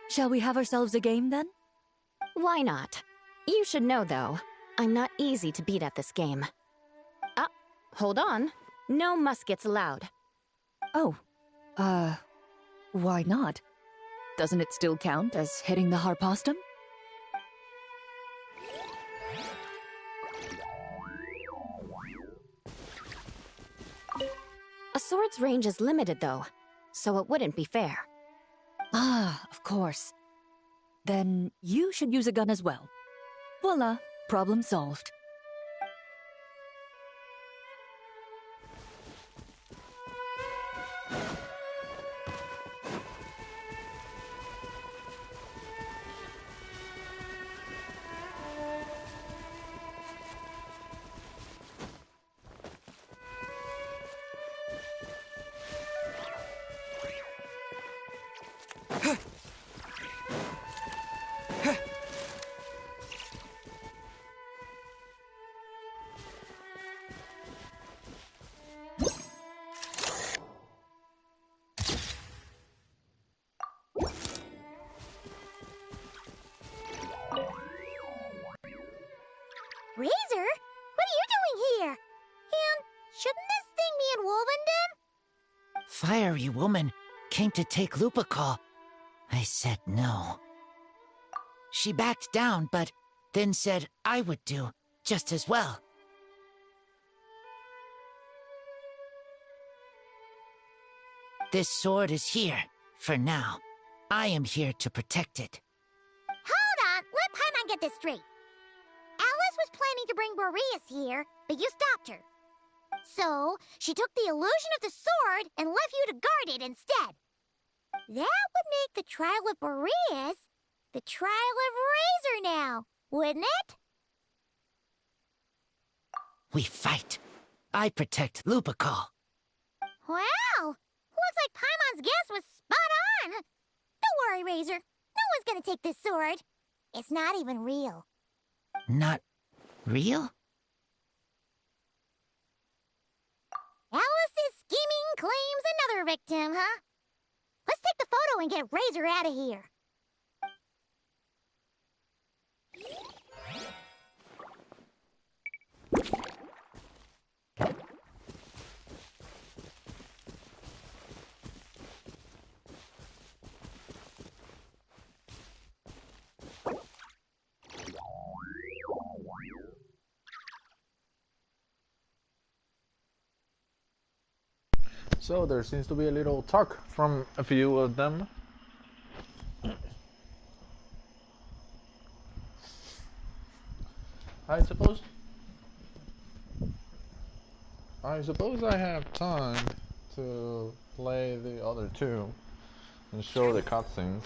Shall we have ourselves a game, then? Why not? You should know, though, I'm not easy to beat at this game. Ah, hold on. No muskets allowed. Oh, why not? Doesn't it still count as hitting the harpastum? A sword's range is limited, though, so it wouldn't be fair. Ah, of course. Then you should use a gun as well. Voila, problem solved. Razor? What are you doing here? And shouldn't this thing be in Wolvenden? Fiery woman came to take Lupical. I said no. She backed down, but then said I would do just as well. This sword is here, for now. I am here to protect it. Hold on, let Paimon get this straight. Alice was planning to bring Boreas here, but you stopped her. So, she took the illusion of the sword and left you to guard it instead. That would make the trial of Boreas the trial of Razor now, wouldn't it? We fight. I protect Lupical. Wow! Looks like Paimon's guess was spot on. Don't worry, Razor. No one's gonna take this sword. It's not even real. Not real? Alice's scheming claims another victim, huh? Let's take the photo and get Razor out of here. So there seems to be a little talk from a few of them. I suppose I have time to play the other two and show the cutscenes.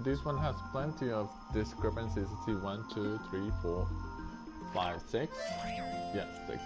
This one has plenty of discrepancies. See, 1, 2, 3, 4, 5, 6. Yeah, 6.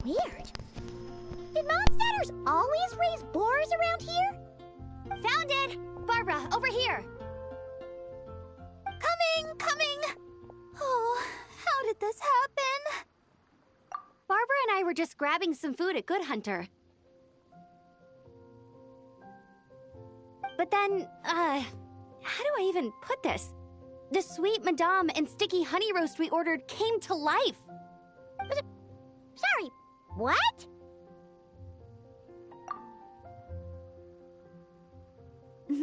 Weird. Did monsters always raise boars around here? Found it! Barbara, over here! Coming! Oh, how did this happen? Barbara and I were just grabbing some food at Good Hunter. But then, how do I even put this? The sweet madame and sticky honey roast we ordered came to life. Sorry, what?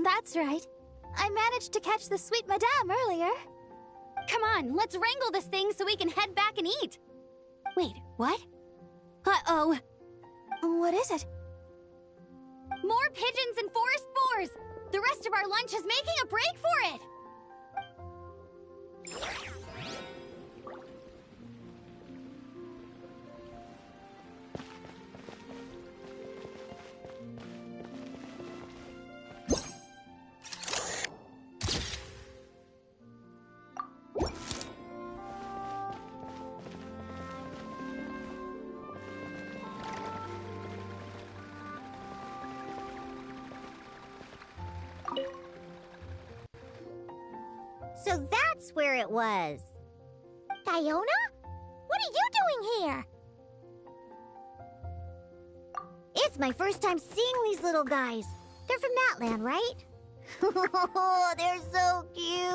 That's right. I managed to catch the sweet madame earlier. Come on, let's wrangle this thing so we can head back and eat. Wait, what? Uh-oh. What is it? More pigeons and forest boars! The rest of our lunch is making a break for it! So that's where it was. Diona? What are you doing here? It's my first time seeing these little guys. They're from that land, right? Oh, they're so cute.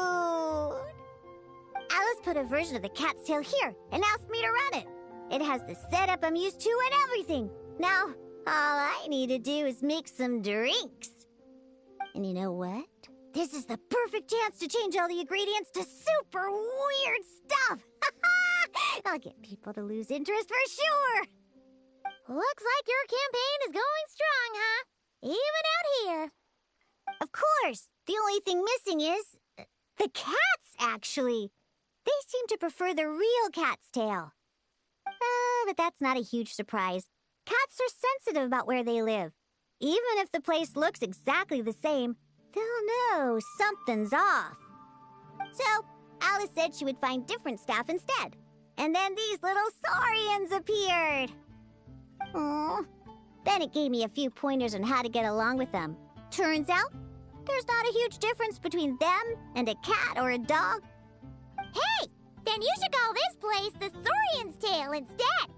Alice put a version of the cat's tail here and asked me to run it. It has the setup I'm used to and everything. Now, all I need to do is make some drinks. And you know what? This is the perfect chance to change all the ingredients to super weird stuff. I'll get people to lose interest for sure. Looks like your campaign is going strong, huh? Even out here. Of course, the only thing missing is the cats, actually. They seem to prefer the real cat's tail. But that's not a huge surprise. Cats are sensitive about where they live. Even if the place looks exactly the same, they'll know something's off. So, Alice said she would find different staff instead. And then these little saurians appeared. Aww. Then it gave me a few pointers on how to get along with them. Turns out, there's not a huge difference between them and a cat or a dog. Hey! Then you should call this place the Saurian's Tail instead.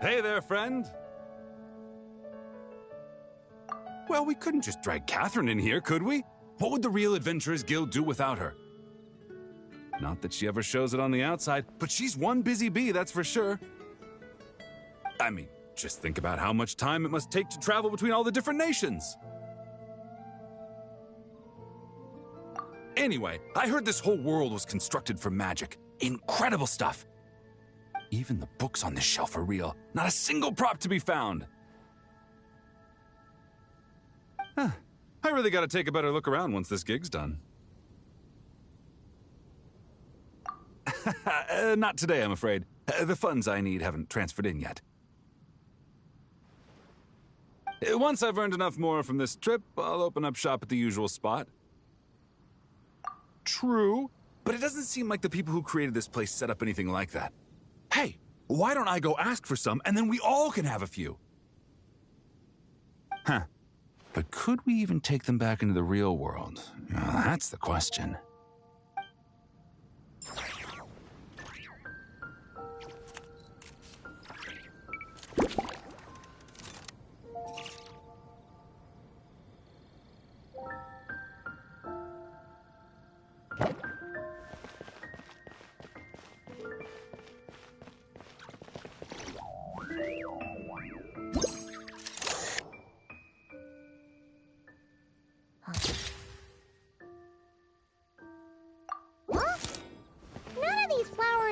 Hey there, friend. Well, we couldn't just drag Catherine in here, could we? What would the Real Adventurers Guild do without her? Not that she ever shows it on the outside, but she's one busy bee, that's for sure. I mean, just think about how much time it must take to travel between all the different nations. Anyway, I heard this whole world was constructed from magic. Incredible stuff. Even the books on this shelf are real. Not a single prop to be found. Huh. I really gotta take a better look around once this gig's done. Not today, I'm afraid. The funds I need haven't transferred in yet. Once I've earned enough more from this trip, I'll open up shop at the usual spot. True, but it doesn't seem like the people who created this place set up anything like that. Hey, why don't I go ask for some, and then we all can have a few? Huh. But could we even take them back into the real world? Well, that's the question.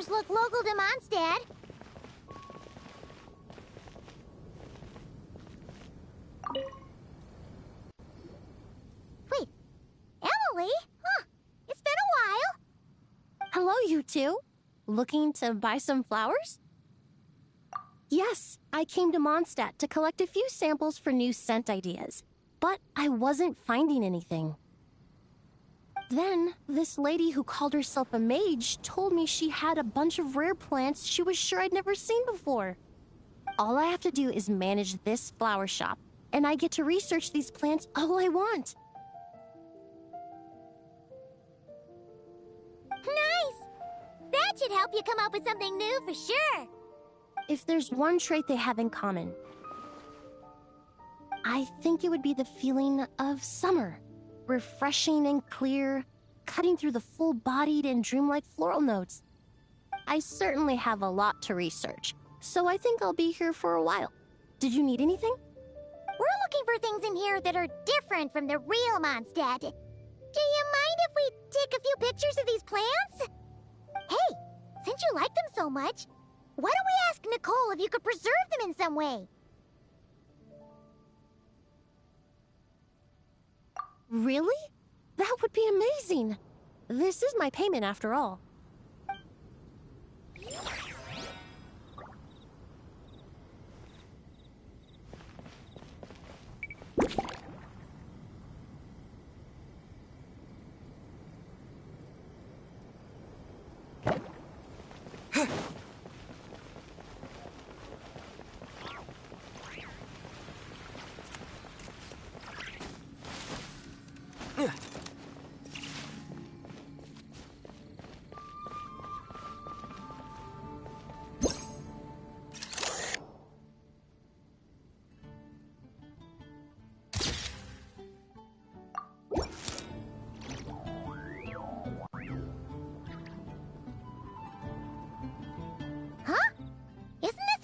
Look local to Mondstadt. Wait, Emily? Huh, it's been a while. Hello, you two. Looking to buy some flowers? Yes, I came to Mondstadt to collect a few samples for new scent ideas, but I wasn't finding anything. Then, this lady who called herself a mage told me she had a bunch of rare plants she was sure I'd never seen before. All I have to do is manage this flower shop, and I get to research these plants all I want. Nice! That should help you come up with something new for sure. If there's one trait they have in common, I think it would be the feeling of summer. Refreshing and clear, cutting through the full-bodied and dreamlike floral notes. I certainly have a lot to research, so I think I'll be here for a while. Did you need anything? We're looking for things in here that are different from the real Mondstadt. Do you mind if we take a few pictures of these plants? Hey, since you like them so much, why don't we ask Nicole if you could preserve them in some way? Really? That would be amazing. This is my payment after all.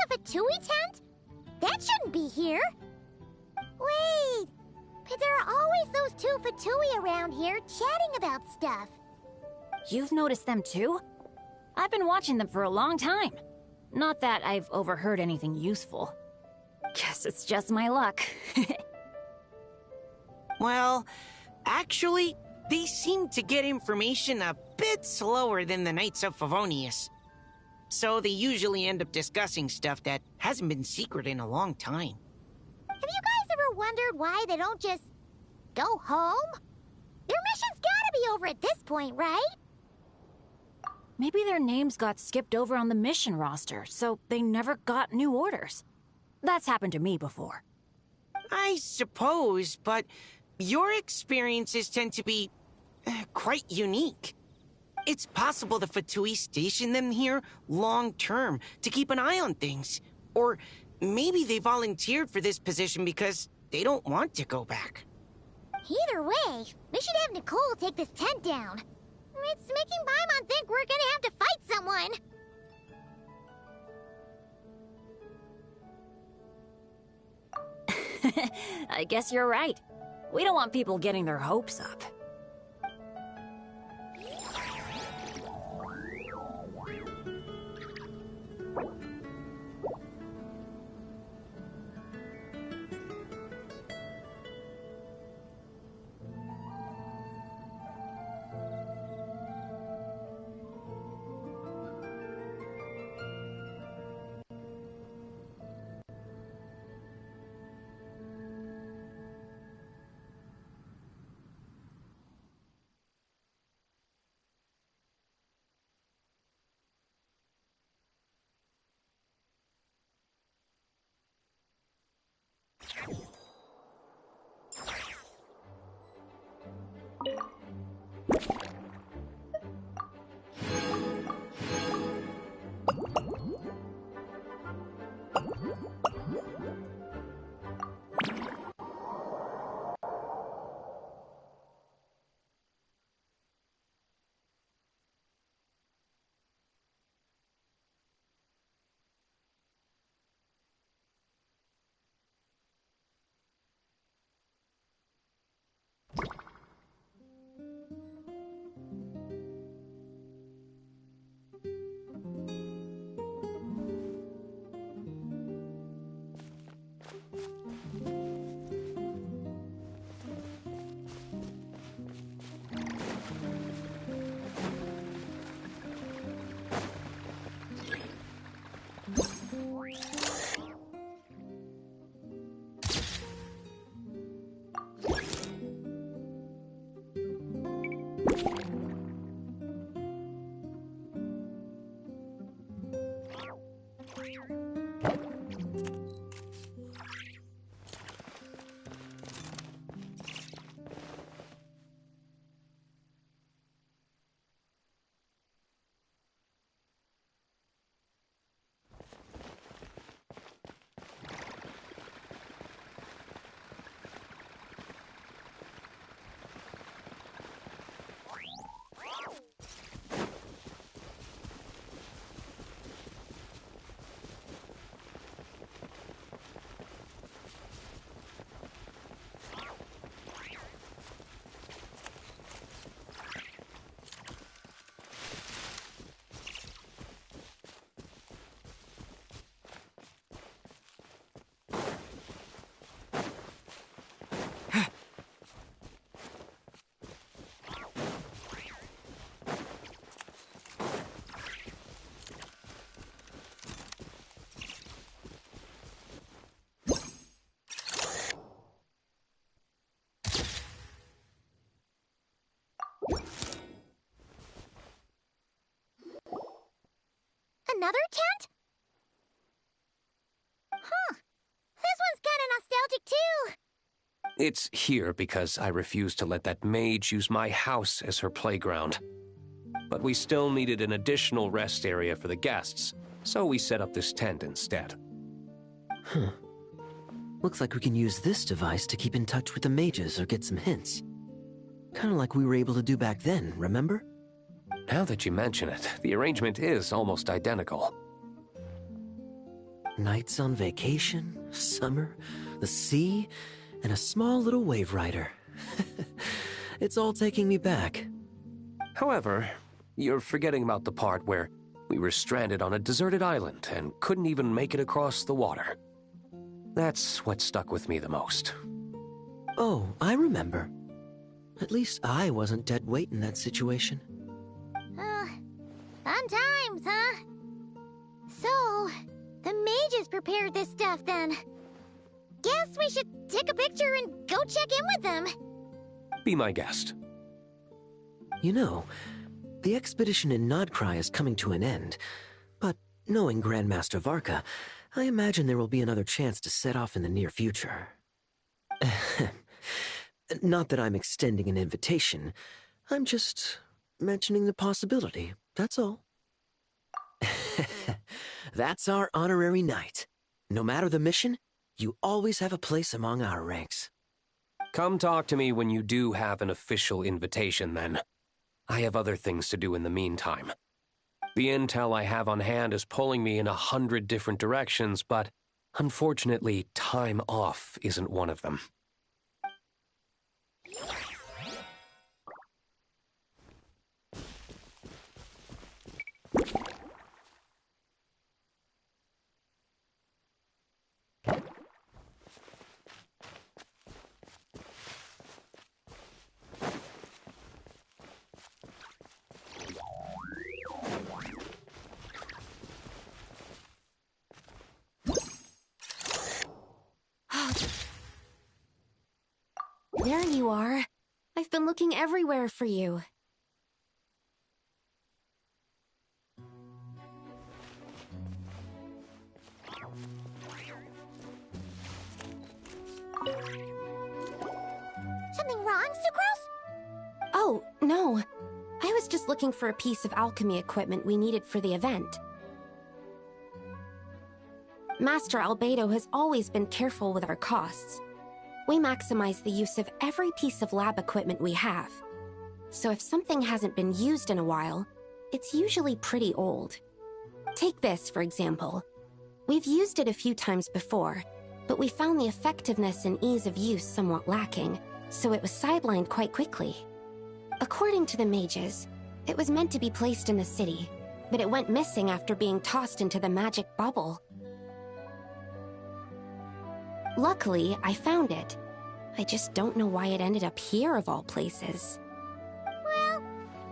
Fatui tent? That shouldn't be here. Wait, but there are always those two Fatui around here chatting about stuff. You've noticed them too? I've been watching them for a long time. Not that I've overheard anything useful. Guess it's just my luck. Well, actually, they seem to get information a bit slower than the Knights of Favonius. So they usually end up discussing stuff that hasn't been secret in a long time. Have you guys ever wondered why they don't just go home? Their mission's gotta be over at this point, right? Maybe their names got skipped over on the mission roster, so they never got new orders. That's happened to me before. I suppose, but your experiences tend to be quite unique. It's possible the Fatui stationed them here long-term to keep an eye on things. Or maybe they volunteered for this position because they don't want to go back. Either way, we should have Nicole take this tent down. It's making Paimon think we're gonna have to fight someone. I guess you're right. We don't want people getting their hopes up. Another tent? Huh. This one's kinda nostalgic too. It's here because I refused to let that mage use my house as her playground. But we still needed an additional rest area for the guests, so we set up this tent instead. Huh. Looks like we can use this device to keep in touch with the mages or get some hints. Kinda like we were able to do back then, remember? Now that you mention it, the arrangement is almost identical. Nights on vacation, summer, the sea, and a small little wave rider. It's all taking me back. However, you're forgetting about the part where we were stranded on a deserted island and couldn't even make it across the water. That's what stuck with me the most. Oh, I remember. At least I wasn't dead weight in that situation. Fun times, huh? So, the mages prepared this stuff then. Guess we should take a picture and go check in with them. Be my guest. You know, the expedition in Nodcry is coming to an end, but knowing Grandmaster Varka, I imagine there will be another chance to set off in the near future. Not that I'm extending an invitation, I'm just mentioning the possibility, that's all. That's our honorary knight. No matter the mission, you always have a place among our ranks. Come talk to me when you do have an official invitation, then. I have other things to do in the meantime. The intel I have on hand is pulling me in 100 different directions, but unfortunately, time off isn't one of them. There you are. I've been looking everywhere for you. Something wrong, Sucrose? Oh, no. I was just looking for a piece of alchemy equipment we needed for the event. Master Albedo has always been careful with our costs. We maximize the use of every piece of lab equipment we have. So if something hasn't been used in a while, it's usually pretty old. Take this, for example. We've used it a few times before, but we found the effectiveness and ease of use somewhat lacking, so it was sidelined quite quickly. According to the mages, it was meant to be placed in the city, but it went missing after being tossed into the magic bubble. Luckily, I found it. I just don't know why it ended up here of all places. Well,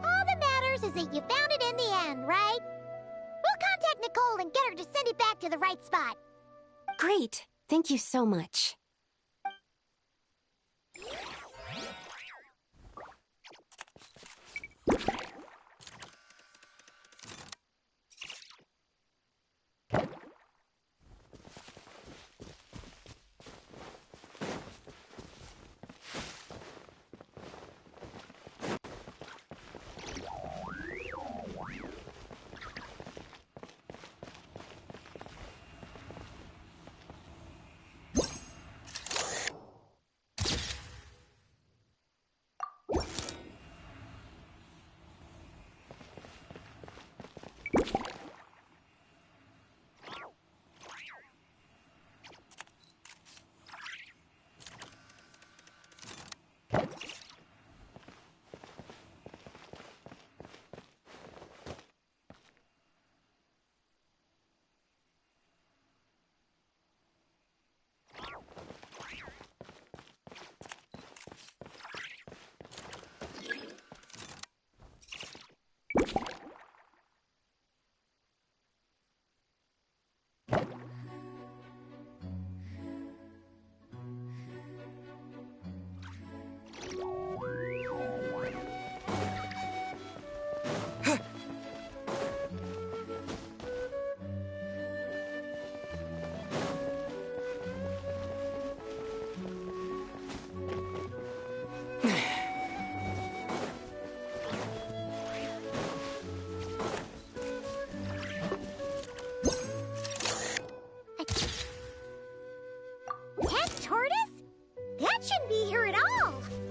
all that matters is that you found it in the end, right? We'll contact Nicole and get her to send it back to the right spot. Great. Thank you so much.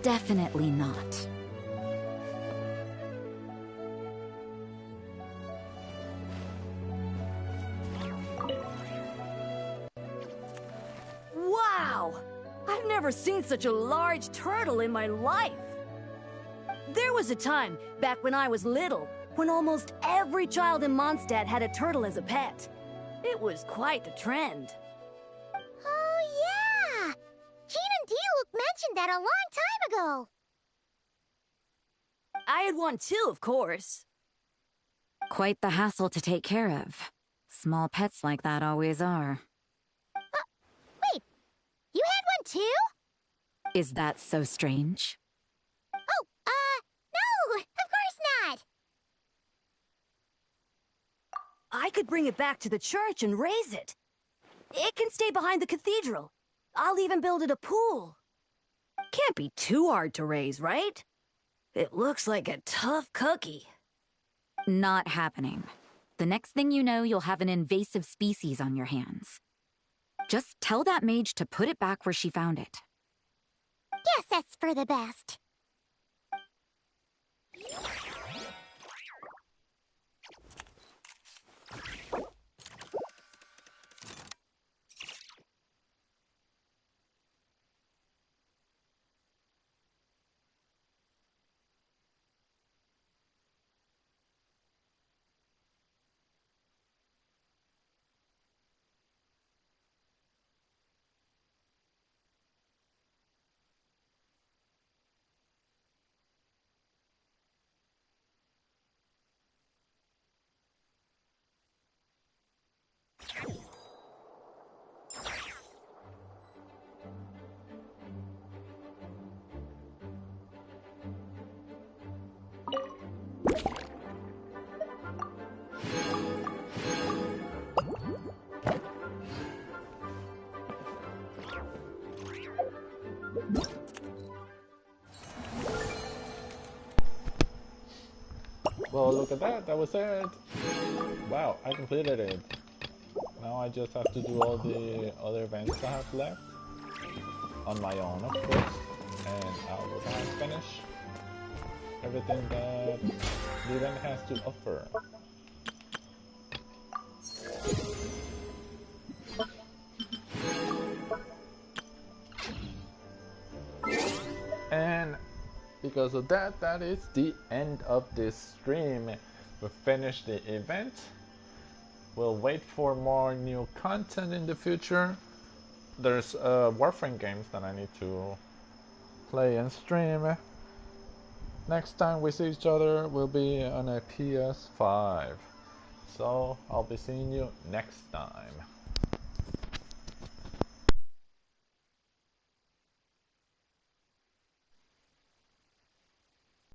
Definitely not. Wow! I've never seen such a large turtle in my life! There was a time, back when I was little, when almost every child in Mondstadt had a turtle as a pet. It was quite the trend. Oh, yeah! Jean and Diluc mentioned that a long time ago. I had one too, of course. Quite the hassle to take care of. Small pets like that always are. Wait, you had one too? Is that so strange? Oh, no, of course not. I could bring it back to the church and raise it. It can stay behind the cathedral. I'll even build it a pool. Can't be too hard to raise, right? It looks like a tough cookie. Not happening. The next thing you know, you'll have an invasive species on your hands. Just tell that mage to put it back where she found it. Guess that's for the best. Well, look at that. That was it. Wow, I completed it. Now I just have to do all the other events I have left on my own, of course, and I will finish everything that the event has to offer. And because of that, that is the end of this stream. We finished the event. We'll wait for more new content in the future. There's Warframe games that I need to play and stream. Next time we see each other will be on a PS5. So I'll be seeing you next time.